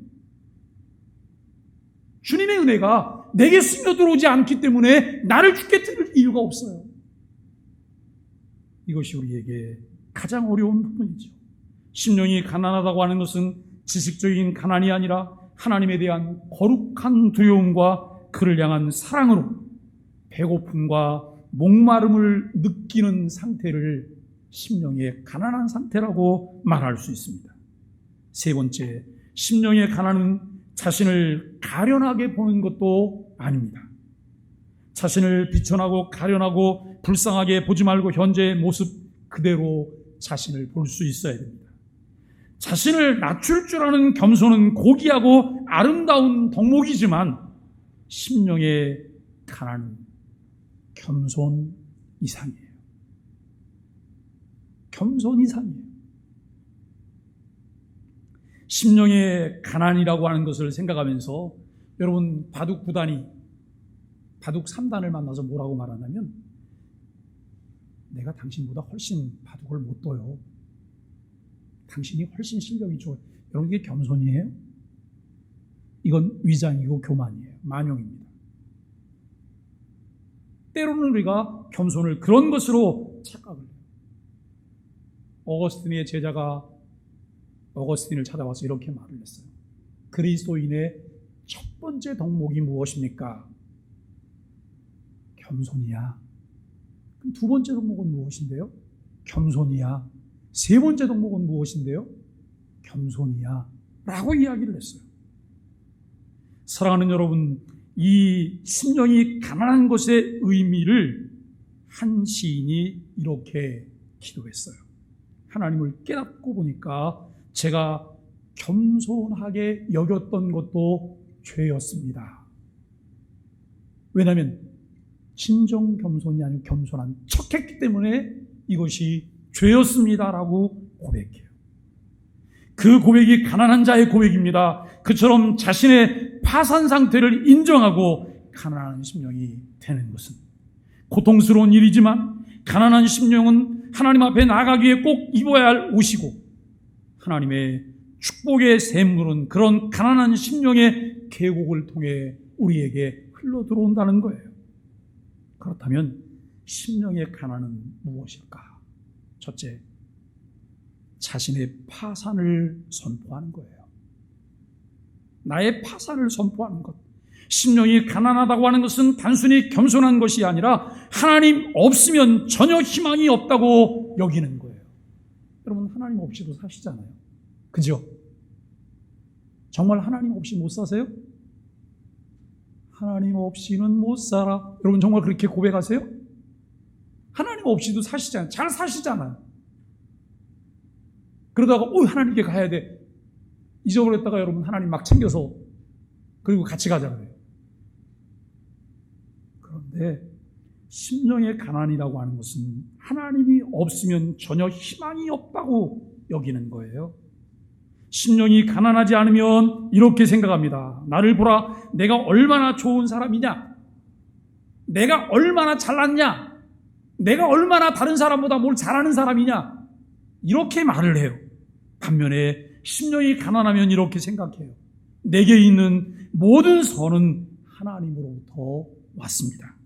주님의 은혜가 내게 스며들어오지 않기 때문에 나를 죽게 들을 이유가 없어요. 이것이 우리에게 가장 어려운 부분이죠. 심령이 가난하다고 하는 것은 지식적인 가난이 아니라 하나님에 대한 거룩한 두려움과 그를 향한 사랑으로 배고픔과 목마름을 느끼는 상태를 심령의 가난한 상태라고 말할 수 있습니다. 세 번째, 심령의 가난은 자신을 가련하게 보는 것도 아닙니다. 자신을 비천하고 가련하고 불쌍하게 보지 말고 현재의 모습 그대로 자신을 볼 수 있어야 됩니다. 자신을 낮출 줄 아는 겸손은 고귀하고 아름다운 덕목이지만 심령의 가난은 겸손 이상이에요. 겸손 이상이에요. 심령의 가난이라고 하는 것을 생각하면서 여러분, 바둑 9단이 바둑 3단을 만나서 뭐라고 말하냐면 내가 당신보다 훨씬 바둑을 못 둬요. 당신이 훨씬 실력이 좋아요. 여러분, 이게 겸손이에요? 이건 위장이고 교만이에요. 만용입니다. 때로는 우리가 겸손을 그런 것으로 착각을 해요. 어거스틴의 제자가 어거스틴을 찾아와서 이렇게 말을 했어요. 그리스도인의 첫 번째 덕목이 무엇입니까? 겸손이야. 그럼 두 번째 덕목은 무엇인데요? 겸손이야. 세 번째 덕목은 무엇인데요? 겸손이야. 라고 이야기를 했어요. 사랑하는 여러분, 이 심령이 가난한 것의 의미를 한 시인이 이렇게 기도했어요. 하나님을 깨닫고 보니까 제가 겸손하게 여겼던 것도 죄였습니다. 왜냐하면 진정 겸손이 아니고 겸손한 척했기 때문에 이것이 죄였습니다라고 고백해요. 그 고백이 가난한 자의 고백입니다. 그처럼 자신의 파산 상태를 인정하고 가난한 심령이 되는 것은 고통스러운 일이지만, 가난한 심령은 하나님 앞에 나가기에 꼭 입어야 할 옷이고, 하나님의 축복의 샘물은 그런 가난한 심령의 계곡을 통해 우리에게 흘러 들어온다는 거예요. 그렇다면 심령의 가난은 무엇일까? 첫째, 자신의 파산을 선포하는 거예요. 나의 파산을 선포하는 것. 심령이 가난하다고 하는 것은 단순히 겸손한 것이 아니라 하나님 없으면 전혀 희망이 없다고 여기는 거예요. 여러분, 하나님 없이도 사시잖아요. 그죠? 정말 하나님 없이 못 사세요? 하나님 없이는 못 살아. 여러분 정말 그렇게 고백하세요? 하나님 없이도 사시잖아요. 잘 사시잖아요. 그러다가 하나님께 가야 돼. 잊어버렸다가 여러분 하나님 막 챙겨서 그리고 같이 가자 그래요. 그런데 심령의 가난이라고 하는 것은 하나님이 없으면 전혀 희망이 없다고 여기는 거예요. 심령이 가난하지 않으면 이렇게 생각합니다. 나를 보라, 내가 얼마나 좋은 사람이냐, 내가 얼마나 잘났냐, 내가 얼마나 다른 사람보다 뭘 잘하는 사람이냐, 이렇게 말을 해요. 반면에 심령이 가난하면 이렇게 생각해요. 내게 있는 모든 선은 하나님으로부터 왔습니다.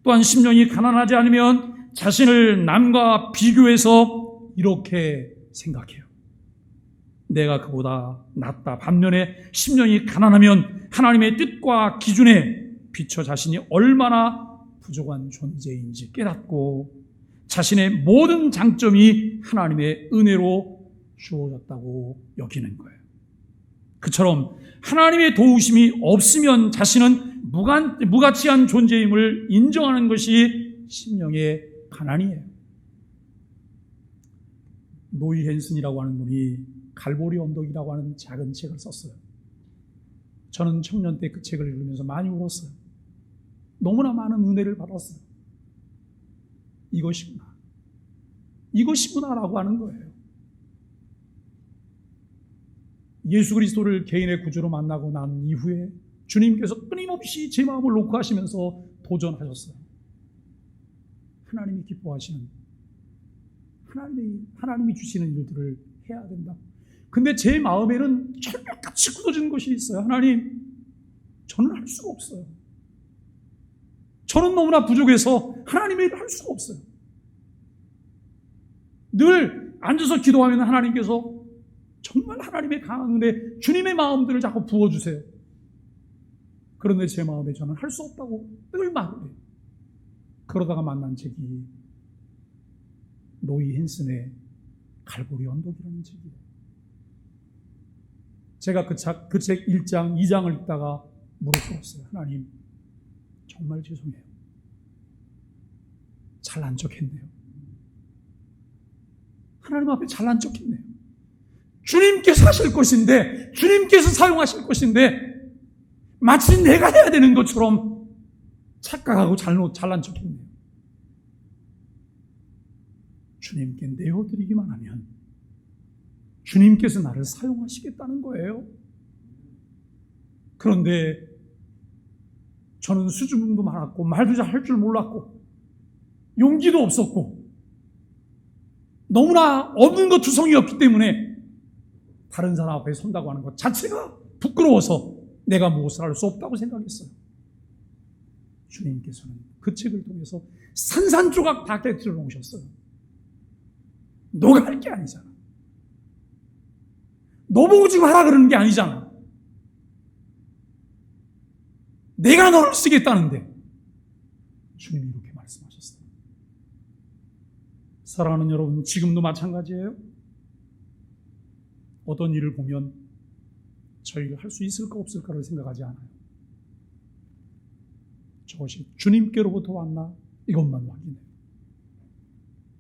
또한 심령이 가난하지 않으면 자신을 남과 비교해서 이렇게 생각해요. 내가 그보다 낫다. 반면에 심령이 가난하면 하나님의 뜻과 기준에 비춰 자신이 얼마나 부족한 존재인지 깨닫고 자신의 모든 장점이 하나님의 은혜로 주어졌다고 여기는 거예요. 그처럼 하나님의 도우심이 없으면 자신은 무가치한 존재임을 인정하는 것이 심령의 가난이에요. 노이 헨슨이라고 하는 분이 갈보리 언덕이라고 하는 작은 책을 썼어요. 저는 청년 때 그 책을 읽으면서 많이 울었어요. 너무나 많은 은혜를 받았어요. 이것이구나라고 하는 거예요. 예수 그리스도를 개인의 구주로 만나고 난 이후에 주님께서 끊임없이 제 마음을 놓고 하시면서 도전하셨어요. 하나님이 기뻐하시는, 하나님이 주시는 일들을 해야 된다. 근데 제 마음에는 철벽같이 굳어진 것이 있어요. 하나님, 저는 할 수가 없어요. 저는 너무나 부족해서 하나님의 일을 할 수가 없어요. 늘 앉아서 기도하면 하나님께서 정말 하나님의 강한 은혜, 주님의 마음들을 자꾸 부어주세요. 그런데 제 마음에 저는 할 수 없다고 늘 말을 해요. 그러다가 만난 책이 노이 헨슨의 갈보리 언덕이라는 책이에요. 제가 그 책 1장, 2장을 읽다가 무릎 꿇었어요. 하나님, 정말 죄송해요. 잘난 척했네요. 하나님 앞에 잘난 척했네요. 주님께서 하실 것인데, 주님께서 사용하실 것인데 마치 내가 해야 되는 것처럼 착각하고 잘난 척했네요. 주님께 내어드리기만 하면 주님께서 나를 사용하시겠다는 거예요. 그런데 저는 수줍음도 많았고 말도 잘 할 줄 몰랐고 용기도 없었고 너무나 없는 것 투성이었기 때문에 다른 사람 앞에 선다고 하는 것 자체가 부끄러워서 내가 무엇을 할 수 없다고 생각했어요. 주님께서는 그 책을 통해서 산산조각 다 깨뜨려 놓으셨어요. 너가 할 게 아니잖아. 너 보고 지금 하라 그러는 게 아니잖아. 내가 너를 쓰겠다는데. 주님이 이렇게 말씀하셨어요. 사랑하는 여러분, 지금도 마찬가지예요. 어떤 일을 보면 저희가 할 수 있을까 없을까를 생각하지 않아요. 저것이 주님께로부터 왔나? 이것만 확인해요.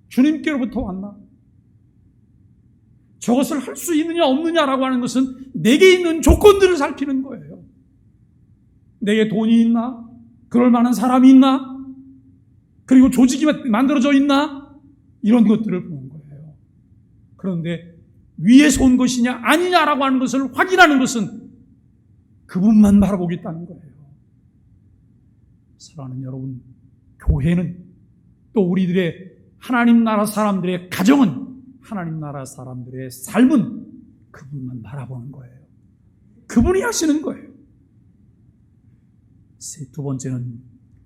주님께로부터 왔나? 저것을 할 수 있느냐 없느냐라고 하는 것은 내게 있는 조건들을 살피는 거예요. 내게 돈이 있나? 그럴 만한 사람이 있나? 그리고 조직이 만들어져 있나? 이런 것들을 보는 거예요. 그런데 위에서 온 것이냐 아니냐라고 하는 것을 확인하는 것은 그분만 바라보겠다는 거예요. 사랑하는 여러분, 교회는 또 우리들의 하나님 나라 사람들의 가정은, 하나님 나라 사람들의 삶은 그분만 바라보는 거예요. 그분이 하시는 거예요. 두 번째는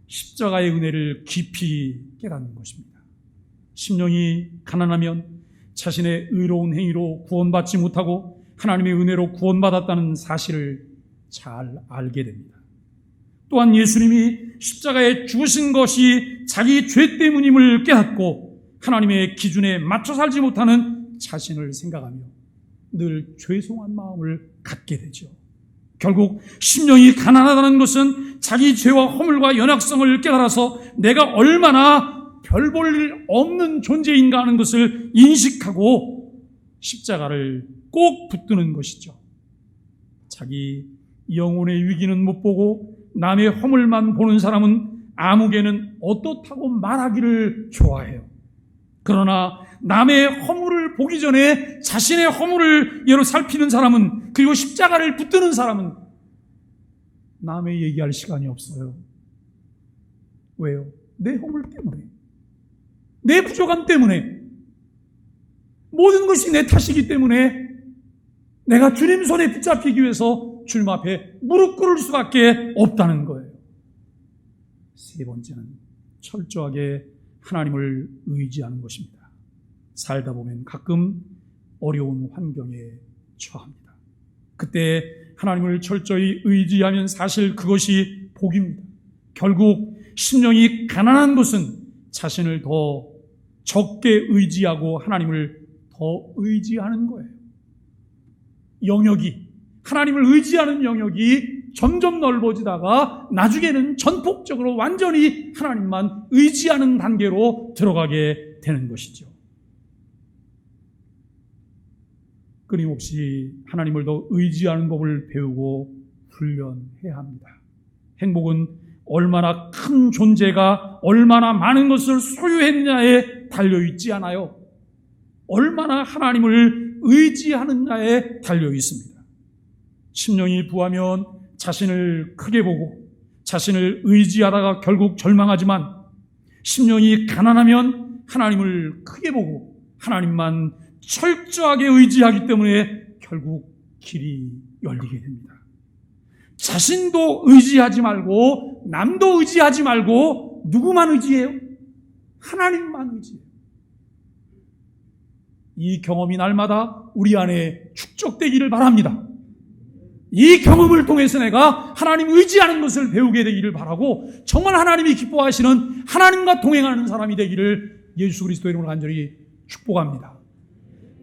십자가의 은혜를 깊이 깨닫는 것입니다. 심령이 가난하면 자신의 의로운 행위로 구원받지 못하고 하나님의 은혜로 구원받았다는 사실을 잘 알게 됩니다. 또한 예수님이 십자가에 죽으신 것이 자기 죄 때문임을 깨닫고 하나님의 기준에 맞춰 살지 못하는 자신을 생각하며 늘 죄송한 마음을 갖게 되죠. 결국 심령이 가난하다는 것은 자기 죄와 허물과 연약성을 깨달아서 내가 얼마나 별 볼 일 없는 존재인가 하는 것을 인식하고 십자가를 꼭 붙드는 것이죠. 자기 영혼의 위기는 못 보고 남의 허물만 보는 사람은 아무개는 어떻다고 말하기를 좋아해요. 그러나 남의 허물을 보기 전에 자신의 허물을 예로 살피는 사람은, 그리고 십자가를 붙드는 사람은 남의 얘기할 시간이 없어요. 왜요? 내 허물 때문에, 내 부족함 때문에, 모든 것이 내 탓이기 때문에 내가 주님 손에 붙잡히기 위해서 주님 앞에 무릎 꿇을 수밖에 없다는 거예요. 세 번째는 철저하게 하나님을 의지하는 것입니다. 살다 보면 가끔 어려운 환경에 처합니다. 그때 하나님을 철저히 의지하면 사실 그것이 복입니다. 결국 심령이 가난한 것은 자신을 더 적게 의지하고 하나님을 더 의지하는 거예요. 영역이, 하나님을 의지하는 영역이 점점 넓어지다가 나중에는 전폭적으로 완전히 하나님만 의지하는 단계로 들어가게 되는 것이죠. 끊임없이 하나님을 더 의지하는 법을 배우고 훈련해야 합니다. 행복은 얼마나 큰 존재가 얼마나 많은 것을 소유했느냐에 달려있지 않아요. 얼마나 하나님을 의지하느냐에 달려있습니다. 심령이 부하면 자신을 크게 보고 자신을 의지하다가 결국 절망하지만, 심령이 가난하면 하나님을 크게 보고 하나님만 철저하게 의지하기 때문에 결국 길이 열리게 됩니다. 자신도 의지하지 말고 남도 의지하지 말고 누구만 의지해요? 하나님만 의지해요. 이 경험이 날마다 우리 안에 축적되기를 바랍니다. 이 경험을 통해서 내가 하나님 의지하는 것을 배우게 되기를 바라고, 정말 하나님이 기뻐하시는 하나님과 동행하는 사람이 되기를 예수 그리스도의 이름으로 간절히 축복합니다.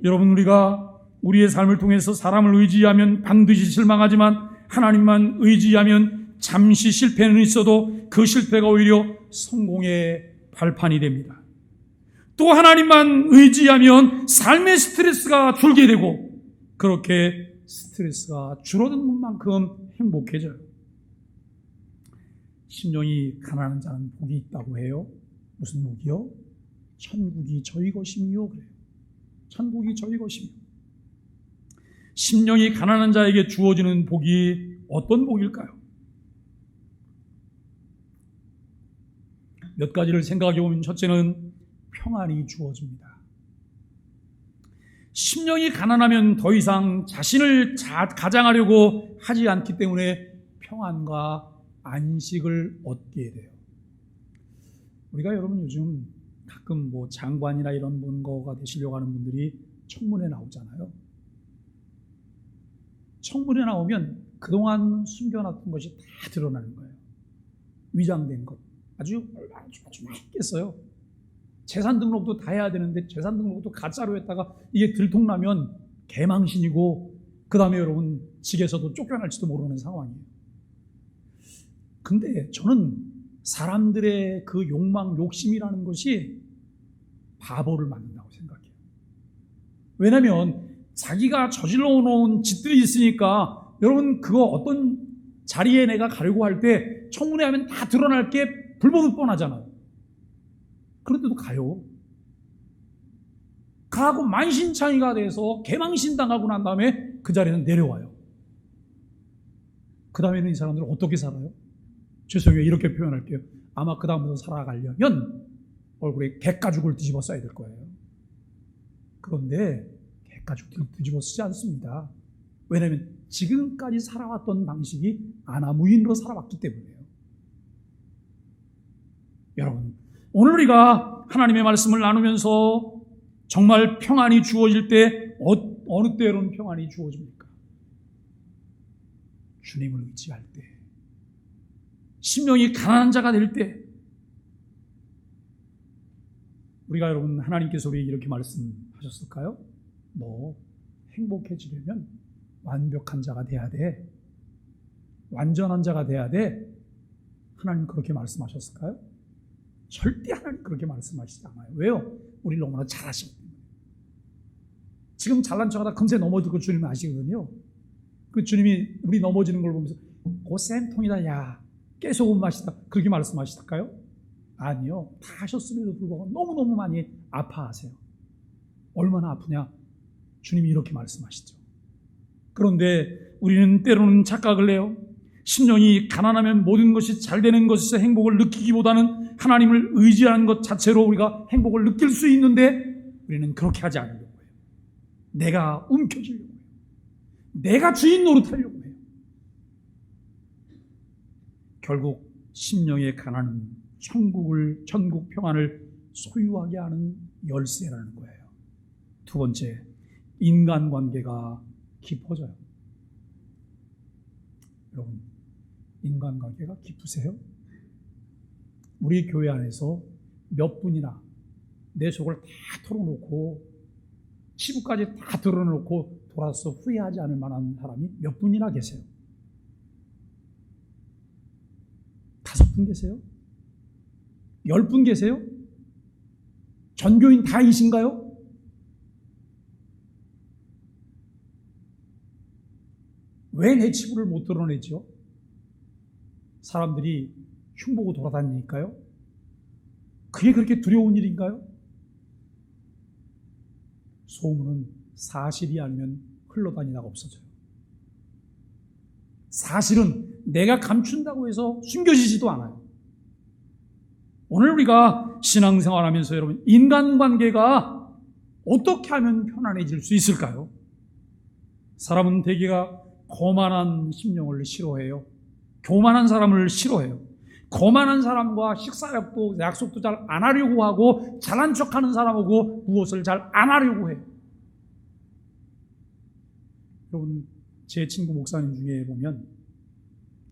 여러분, 우리가 우리의 삶을 통해서 사람을 의지하면 반드시 실망하지만 하나님만 의지하면 잠시 실패는 있어도 그 실패가 오히려 성공의 발판이 됩니다. 또 하나님만 의지하면 삶의 스트레스가 줄게 되고, 그렇게 스트레스가 줄어드는 만큼 행복해져요. 심령이 가난한 자는 복이 있다고 해요. 무슨 복이요? 천국이 저희 것임이요. 그래요. 천국이 저희 것임이요. 심령이 가난한 자에게 주어지는 복이 어떤 복일까요? 몇 가지를 생각해 보면, 첫째는 평안이 주어집니다. 심령이 가난하면 더 이상 자신을 가장하려고 하지 않기 때문에 평안과 안식을 얻게 돼요. 우리가 여러분 요즘 가끔 장관이나 이런 거가 되시려고 하는 분들이 청문회 나오잖아요. 청문회 나오면 그동안 숨겨놨던 것이 다 드러나는 거예요. 위장된 것. 아주 맛있겠어요. 재산 등록도 다 해야 되는데 재산 등록도 가짜로 했다가 이게 들통나면 개망신이고, 그 다음에 여러분 직에서도 쫓겨날지도 모르는 상황이에요. 근데 저는 사람들의 그 욕망, 욕심이라는 것이 바보를 만든다고 생각해요. 왜냐하면 자기가 저질러 놓은 짓들이 있으니까 여러분 그거 어떤 자리에 내가 가려고 할 때 청문회 하면 다 드러날 게 불보듯 뻔하잖아요. 그런데도 가요. 가고 만신창이가 돼서 개망신 당하고 난 다음에 그 자리에서 내려와요. 그 다음에는 이 사람들은 어떻게 살아요? 죄송해요, 이렇게 표현할게요. 아마 그 다음부터 살아가려면 얼굴에 갯가죽을 뒤집어 써야 될 거예요. 그런데 갯가죽 뒤집어 쓰지 않습니다. 왜냐하면 지금까지 살아왔던 방식이 아나무인으로 살아왔기 때문이에요. 여러분, 오늘 우리가 하나님의 말씀을 나누면서 정말 평안이 주어질 때 어느 때로는 평안이 주어집니까? 주님을 의지할 때, 심령이 가난한 자가 될 때, 우리가 여러분 하나님께서 우리에게 이렇게 말씀하셨을까요? 너 행복해지려면 완벽한 자가 돼야 돼. 완전한 자가 돼야 돼. 하나님 그렇게 말씀하셨을까요? 절대 하나님 그렇게 말씀하시지 않아요. 왜요? 우리 너무나 잘하시기 때문에. 지금 잘난 척하다 금세 넘어지고 주님은 아시거든요. 그 주님이 우리 넘어지는 걸 보면서 쌤통이다, 야 깨소금 맛이다, 그렇게 말씀하실까요? 아니요. 다 하셨음에도 불구하고 너무너무 많이 아파하세요. 얼마나 아프냐? 주님이 이렇게 말씀하시죠. 그런데 우리는 때로는 착각을 해요. 심령이 가난하면 모든 것이 잘 되는 것에서 행복을 느끼기보다는 하나님을 의지하는 것 자체로 우리가 행복을 느낄 수 있는데 우리는 그렇게 하지 않으려고 해요. 내가 움켜쥐려고 해요. 내가 주인 노릇하려고 해요. 결국 심령의 가난은 천국 평안을 소유하게 하는 열쇠라는 거예요. 두 번째, 인간관계가 깊어져요. 여러분, 인간관계가 깊으세요? 우리 교회 안에서 몇 분이나 내 속을 다 털어놓고 치부까지 다 드러놓고 돌아서 후회하지 않을 만한 사람이 몇 분이나 계세요? 5분 계세요? 10분 계세요? 전교인 다이신가요? 왜 내 치부를 못 드러내죠? 사람들이 흉보고 돌아다니니까요? 그게 그렇게 두려운 일인가요? 소문은 사실이 아니면 흘러다니다가 없어져요. 사실은 내가 감춘다고 해서 숨겨지지도 않아요. 오늘 우리가 신앙생활하면서 여러분, 인간관계가 어떻게 하면 편안해질 수 있을까요? 사람은 대개가 거만한 심령을 싫어해요. 교만한 사람을 싫어해요. 거만한 사람과 식사약도 약속도 잘 안 하려고 하고 잘난 척하는 사람하고 무엇을 잘 안 하려고 해요. 여러분, 제 친구 목사님 중에 보면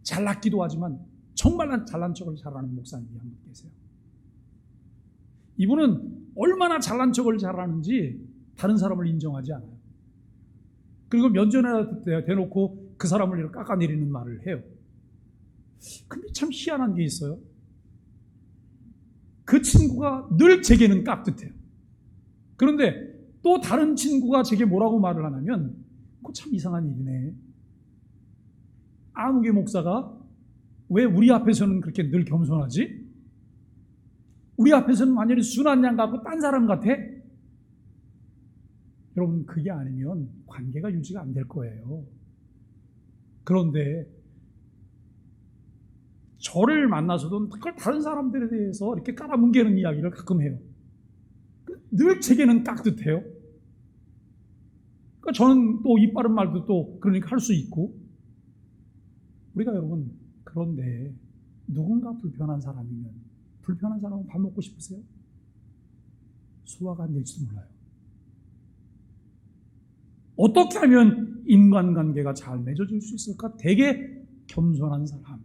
잘났기도 하지만 정말 잘난 척을 잘하는 목사님이 한 분 계세요. 이분은 얼마나 잘난 척을 잘하는지 다른 사람을 인정하지 않아요. 그리고 면전에 대놓고 그 사람을 이렇게 깎아내리는 말을 해요. 근데 참 희한한 게 있어요. 그 친구가 늘 제게는 깍듯해요. 그런데 또 다른 친구가 제게 뭐라고 말을 하냐면 그거 참 이상한 일이네. 아무개 목사가 왜 우리 앞에서는 그렇게 늘 겸손하지? 우리 앞에서는 완전히 순한 양 같고 딴 사람 같아? 여러분, 그게 아니면 관계가 유지가 안 될 거예요. 그런데 저를 만나서도 그걸 다른 사람들에 대해서 이렇게 깔아뭉개는 이야기를 가끔 해요. 늘 제게는 깍듯해요. 그러니까 저는 또 입 바른 말도 또 그러니까 할 수 있고. 우리가 여러분, 그런데 누군가 불편한 사람이면 불편한 사람은 밥 먹고 싶으세요? 소화가 안 될지도 몰라요. 어떻게 하면 인간관계가 잘 맺어질 수 있을까? 되게 겸손한 사람,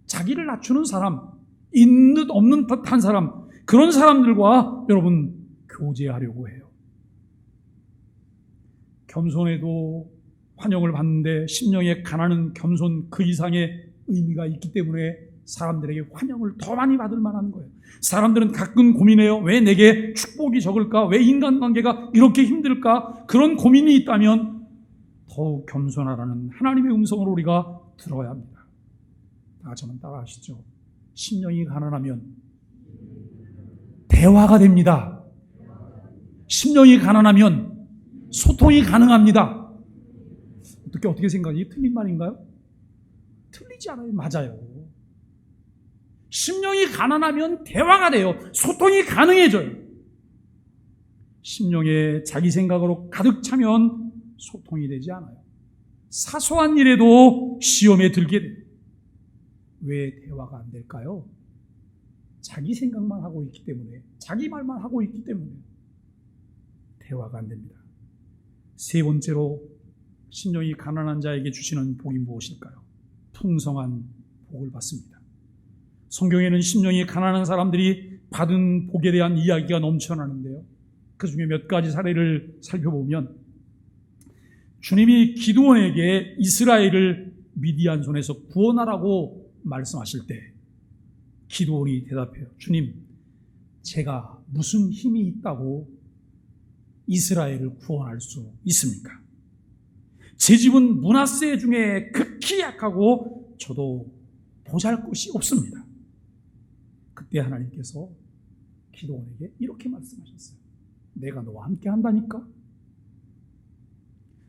자기를 낮추는 사람, 있는 듯 없는 듯한 사람, 그런 사람들과 여러분 교제하려고 해요. 겸손해도 환영을 받는데 심령의 가난은 겸손 그 이상의 의미가 있기 때문에 사람들에게 환영을 더 많이 받을 만한 거예요. 사람들은 가끔 고민해요. 왜 내게 축복이 적을까? 왜 인간관계가 이렇게 힘들까? 그런 고민이 있다면 더욱 겸손하라는 하나님의 음성을 우리가 들어야 합니다. 다 저는 따라 하시죠. 심령이 가난하면 대화가 됩니다. 심령이 가난하면 소통이 가능합니다. 어떻게 생각하지? 틀린 말인가요? 틀리지 않아요. 맞아요. 심령이 가난하면 대화가 돼요. 소통이 가능해져요. 심령에 자기 생각으로 가득 차면 소통이 되지 않아요. 사소한 일에도 시험에 들게 돼요. 왜 대화가 안 될까요? 자기 생각만 하고 있기 때문에, 자기 말만 하고 있기 때문에 대화가 안 됩니다. 세 번째로 심령이 가난한 자에게 주시는 복이 무엇일까요? 풍성한 복을 받습니다. 성경에는 심령이 가난한 사람들이 받은 복에 대한 이야기가 넘쳐나는데요. 그 중에 몇 가지 사례를 살펴보면 주님이 기드온에게 이스라엘을 미디안 손에서 구원하라고 말씀하실 때 기드온이 대답해요. 주님, 제가 무슨 힘이 있다고 이스라엘을 구원할 수 있습니까? 제 집은 므낫세 중에 극히 약하고 저도 보잘것이 없습니다. 그때 하나님께서 기드온에게 이렇게 말씀하셨어요. 내가 너와 함께 한다니까?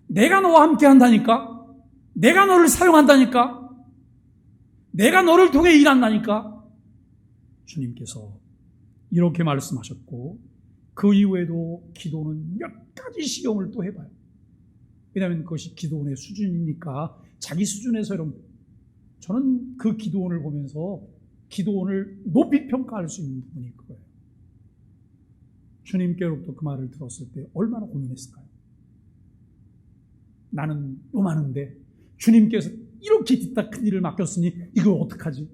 내가 너와 함께 한다니까? 내가 너를 사용한다니까? 내가 너를 통해 일한다니까? 주님께서 이렇게 말씀하셨고 그 이후에도 기도는 몇 가지 시험을 또 해봐요. 왜냐하면 그것이 기도원의 수준이니까 자기 수준에서 여러분, 저는 그 기도원을 보면서 기도원을 높이 평가할 수 있는 부분이 그거예요. 주님께로부터 그 말을 들었을 때 얼마나 고민했을까요? 나는 요만한데 주님께서 이렇게 뒤따 큰 일을 맡겼으니 이걸 어떡하지?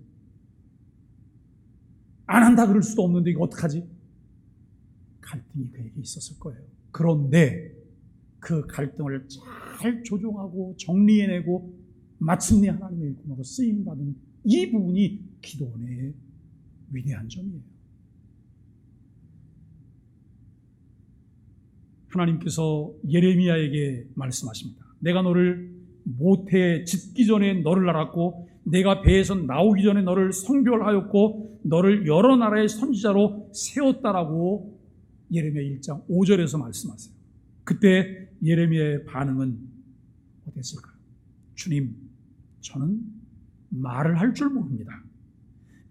안 한다 그럴 수도 없는데 이거 어떡하지? 갈등이 그에게 있었을 거예요. 그런데 그 갈등을 잘 조정하고 정리해내고 마침내 하나님의 일꾼으로 쓰임받은 이 부분이 기도원의 위대한 점이에요. 하나님께서 예레미야에게 말씀하십니다. 내가 너를 모태에 짓기 전에 너를 알았고 내가 배에서 나오기 전에 너를 성별하였고 너를 여러 나라의 선지자로 세웠다라고 예레미야 1장 5절에서 말씀하세요. 그때 예레미야의 반응은 어땠을까요? 주님, 저는 말을 할 줄 모릅니다.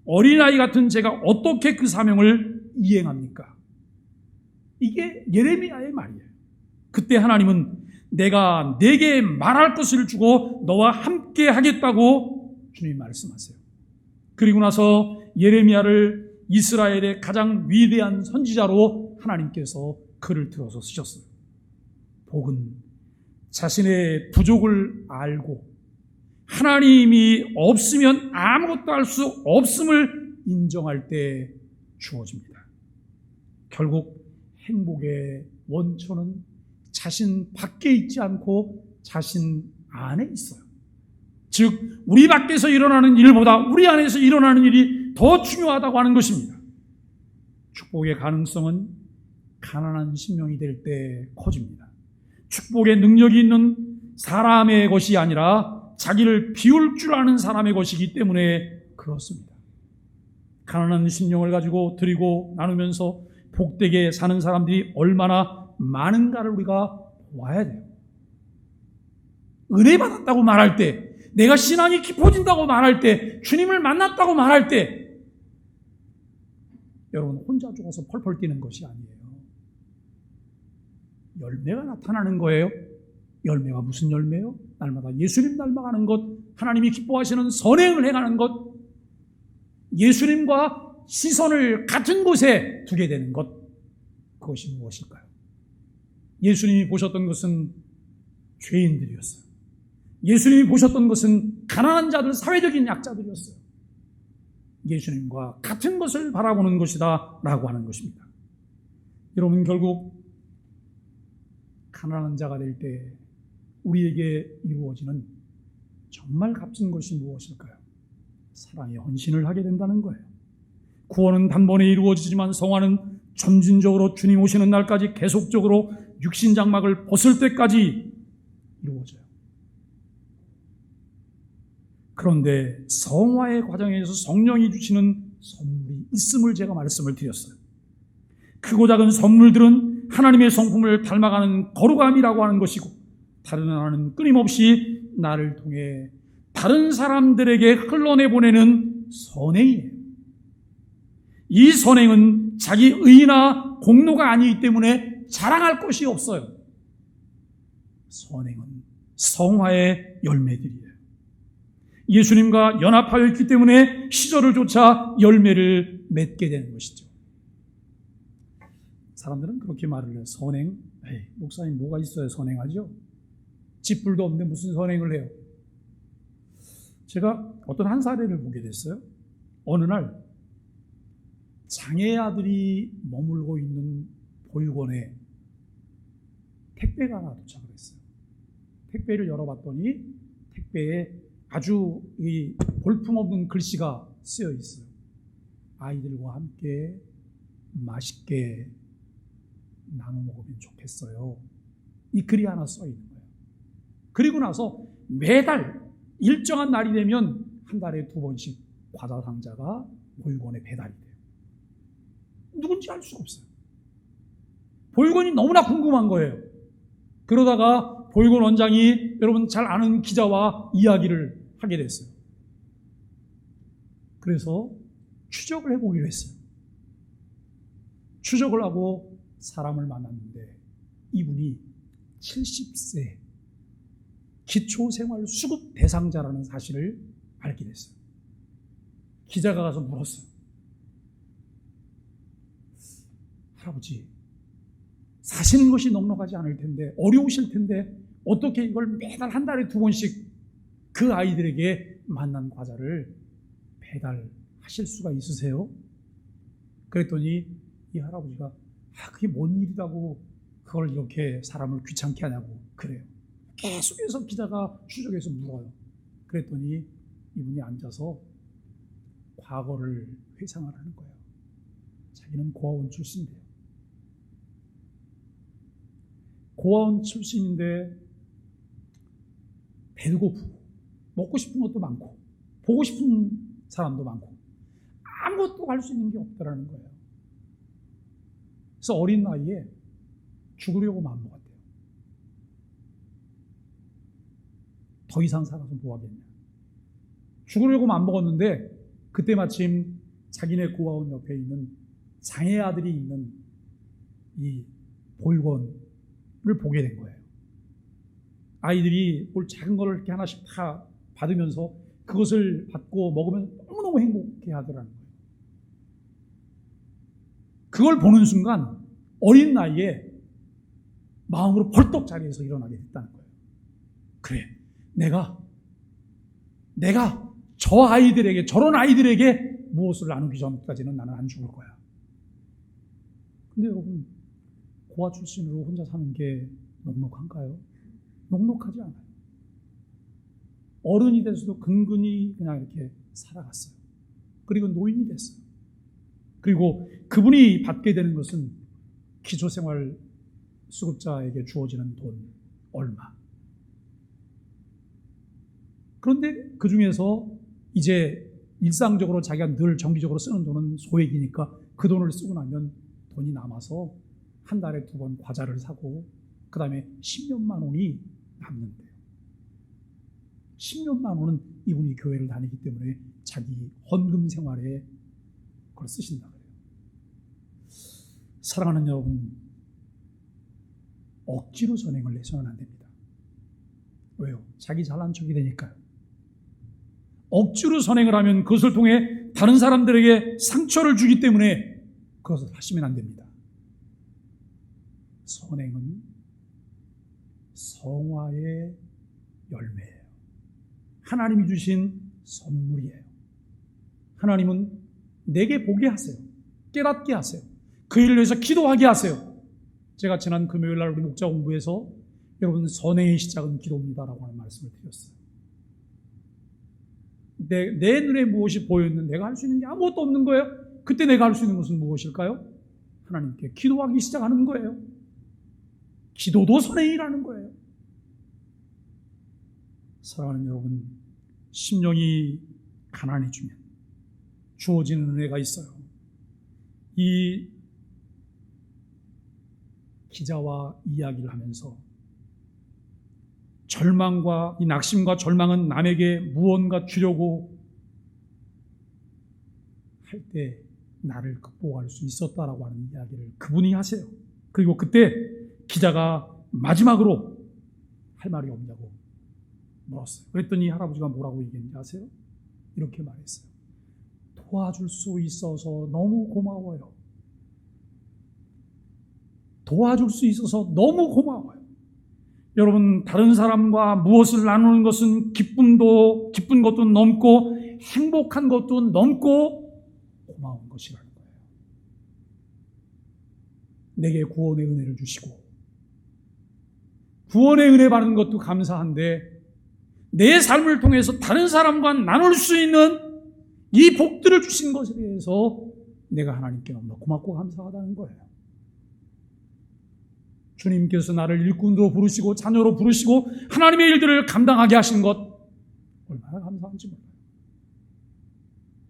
어린아이 같은 제가 어떻게 그 사명을 이행합니까? 이게 예레미야의 말이에요. 그때 하나님은 내가 네게 말할 것을 주고 너와 함께 하겠다고 주님 말씀하세요. 그리고 나서 예레미야를 이스라엘의 가장 위대한 선지자로 하나님께서 그를 들어서 쓰셨어요. 복은 자신의 부족을 알고 하나님이 없으면 아무것도 할 수 없음을 인정할 때 주어집니다. 결국 행복의 원천은 자신 밖에 있지 않고 자신 안에 있어요. 즉 우리 밖에서 일어나는 일보다 우리 안에서 일어나는 일이 더 중요하다고 하는 것입니다. 축복의 가능성은 가난한 심령이 될 때 커집니다. 축복의 능력이 있는 사람의 것이 아니라 자기를 비울 줄 아는 사람의 것이기 때문에 그렇습니다. 가난한 심령을 가지고 드리고 나누면서 복되게 사는 사람들이 얼마나 많은가를 우리가 보아야 돼요. 은혜 받았다고 말할 때, 내가 신앙이 깊어진다고 말할 때, 주님을 만났다고 말할 때 여러분 혼자 죽어서 펄펄 뛰는 것이 아니에요. 열매가 나타나는 거예요. 열매가 무슨 열매요? 날마다 예수님 닮아가는 것, 하나님이 기뻐하시는 선행을 행하는 것, 예수님과 시선을 같은 곳에 두게 되는 것, 그것이 무엇일까요? 예수님이 보셨던 것은 죄인들이었어요. 예수님이 보셨던 것은 가난한 자들, 사회적인 약자들이었어요. 예수님과 같은 것을 바라보는 것이다 라고 하는 것입니다. 여러분, 결국 가난한 자가 될 때 우리에게 이루어지는 정말 값진 것이 무엇일까요? 사랑의 헌신을 하게 된다는 거예요. 구원은 단번에 이루어지지만 성화는 점진적으로 주님 오시는 날까지 계속적으로 육신 장막을 벗을 때까지 이루어져요. 그런데 성화의 과정에서 성령이 주시는 선물이 있음을 제가 말씀을 드렸어요. 크고 작은 선물들은 하나님의 성품을 닮아가는 거룩함이라고 하는 것이고, 다른 하나는 끊임없이 나를 통해 다른 사람들에게 흘러내보내는 선행이에요. 이 선행은 자기 의나 공로가 아니기 때문에 자랑할 것이 없어요. 선행은 성화의 열매들이에요. 예수님과 연합하여 있기 때문에 시절을 쫓아 열매를 맺게 되는 것이죠. 사람들은 그렇게 말을 해요. 선행? 에이, 목사님 뭐가 있어야 선행하죠? 집불도 없는데 무슨 선행을 해요? 제가 어떤 한 사례를 보게 됐어요. 어느 날 장애 아들이 머물고 있는 보육원에 택배가 하나 도착을 했어요. 택배를 열어봤더니 택배에 아주 이 볼품없는 글씨가 쓰여 있어요. 아이들과 함께 맛있게 나눠 먹으면 좋겠어요. 이 글이 하나 써 있는 거예요. 그리고 나서 매달 일정한 날이 되면 한 달에 2번씩 과자 상자가 보육원에 배달이 돼요. 누군지 알 수가 없어요. 보육원이 너무나 궁금한 거예요. 그러다가 보육원 원장이 여러분 잘 아는 기자와 이야기를 하게 됐어요. 그래서 추적을 해보기로 했어요. 추적을 하고 사람을 만났는데 이분이 70세 기초생활 수급 대상자라는 사실을 알게 됐어요. 기자가 가서 물었어요. 할아버지, 사시는 것이 넉넉하지 않을 텐데, 어려우실 텐데 어떻게 이걸 매달 한 달에 2번씩 그 아이들에게 만난 과자를 배달하실 수가 있으세요? 그랬더니 이 할아버지가 그게 뭔 일이라고 그걸 이렇게 사람을 귀찮게 하냐고 그래요. 계속해서 기자가 추적해서 물어요. 그랬더니 이분이 앉아서 과거를 회상을 하는 거예요. 자기는 고아원 출신이래요. 고아원 출신인데 배도 고프고 먹고 싶은 것도 많고 보고 싶은 사람도 많고 아무것도 할 수 있는 게 없다라는 거예요. 그래서 어린 나이에 죽으려고 마음먹었대요. 더 이상 살아서 뭐 하겠냐. 죽으려고 마음먹었는데 그때 마침 자기네 고아원 옆에 있는 장애 아들이 있는 이 보육원을 보게 된 거예요. 아이들이 뭘 작은 거를 이렇게 하나씩 다 받으면서 그것을 받고 먹으면 너무너무 행복해 하더라는 거예요. 그걸 보는 순간 어린 나이에 마음으로 벌떡 자리에서 일어나게 됐다는 거예요. 그래, 내가 저 아이들에게, 저런 아이들에게 무엇을 나누기 전까지는 나는 안 죽을 거야. 근데 여러분, 고아 출신으로 혼자 사는 게 넉넉한가요? 넉넉하지 않아요. 어른이 돼서도 근근히 그냥 이렇게 살아갔어요. 그리고 노인이 됐어요. 그리고 그분이 받게 되는 것은 기초생활 수급자에게 주어지는 돈 얼마. 그런데 그 중에서 이제 일상적으로 자기가 늘 정기적으로 쓰는 돈은 소액이니까 그 돈을 쓰고 나면 돈이 남아서 한 달에 2번 과자를 사고 그 다음에 10몇만 원이 남는데요. 10몇만 원은 이분이 교회를 다니기 때문에 자기 헌금 생활에 그걸 쓰신다 그래요. 사랑하는 여러분, 억지로 선행을 해서는 안 됩니다. 왜요? 자기 잘난 척이 되니까요. 억지로 선행을 하면 그것을 통해 다른 사람들에게 상처를 주기 때문에 그것을 하시면 안 됩니다. 선행은 성화의 열매예요. 하나님이 주신 선물이에요. 하나님은 내게 보게 하세요. 깨닫게 하세요. 그 일을 위해서 기도하게 하세요. 제가 지난 금요일 날 우리 목자 공부에서 여러분 선행의 시작은 기도입니다라고 하는 말씀을 드렸어요. 내 눈에 무엇이 보였는데 내가 할 수 있는 게 아무것도 없는 거예요. 그때 내가 할 수 있는 것은 무엇일까요? 하나님께 기도하기 시작하는 거예요. 기도도 선행이라는 거예요. 사랑하는 여러분, 심령이 가난해지면 주어지는 은혜가 있어요. 이 기자와 이야기를 하면서 절망과 이 낙심과 절망은 남에게 무언가 주려고 할 때 나를 극복할 수 있었다라고 하는 이야기를 그분이 하세요. 그리고 그때 기자가 마지막으로 할 말이 없냐고 물었어요. 그랬더니 할아버지가 뭐라고 얘기했는지 아세요? 이렇게 말했어요. 도와줄 수 있어서 너무 고마워요. 도와줄 수 있어서 너무 고마워요. 여러분, 다른 사람과 무엇을 나누는 것은 기쁜 것도 넘고 행복한 것도 넘고 고마운 것이라는 거예요. 내게 구원의 은혜를 주시고 구원의 은혜 받는 것도 감사한데 내 삶을 통해서 다른 사람과 나눌 수 있는 이 복들을 주신 것에 대해서 내가 하나님께 너무나 고맙고 감사하다는 거예요. 주님께서 나를 일꾼으로 부르시고 자녀로 부르시고 하나님의 일들을 감당하게 하신 것 얼마나 감사한지 몰라요.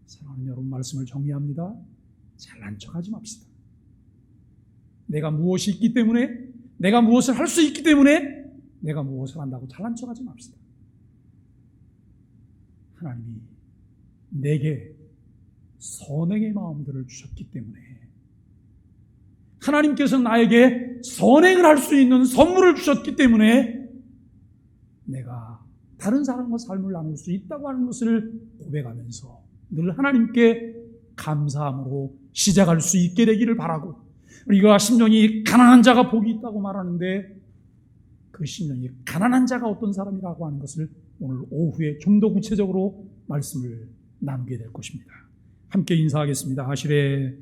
사랑하는 여러분, 말씀을 정리합니다. 잘난 척하지 맙시다. 내가 무엇이 있기 때문에, 내가 무엇을 할 수 있기 때문에 내가 무엇을 한다고 잘난 척하지 맙시다. 하나님이 내게 선행의 마음들을 주셨기 때문에, 하나님께서 나에게 선행을 할 수 있는 선물을 주셨기 때문에 내가 다른 사람과 삶을 나눌 수 있다고 하는 것을 고백하면서 늘 하나님께 감사함으로 시작할 수 있게 되기를 바라고, 우리가 심령이 가난한 자가 복이 있다고 말하는데 그 심령이 가난한 자가 어떤 사람이라고 하는 것을 오늘 오후에 좀 더 구체적으로 말씀을 나누게 될 것입니다. 함께 인사하겠습니다. 하실에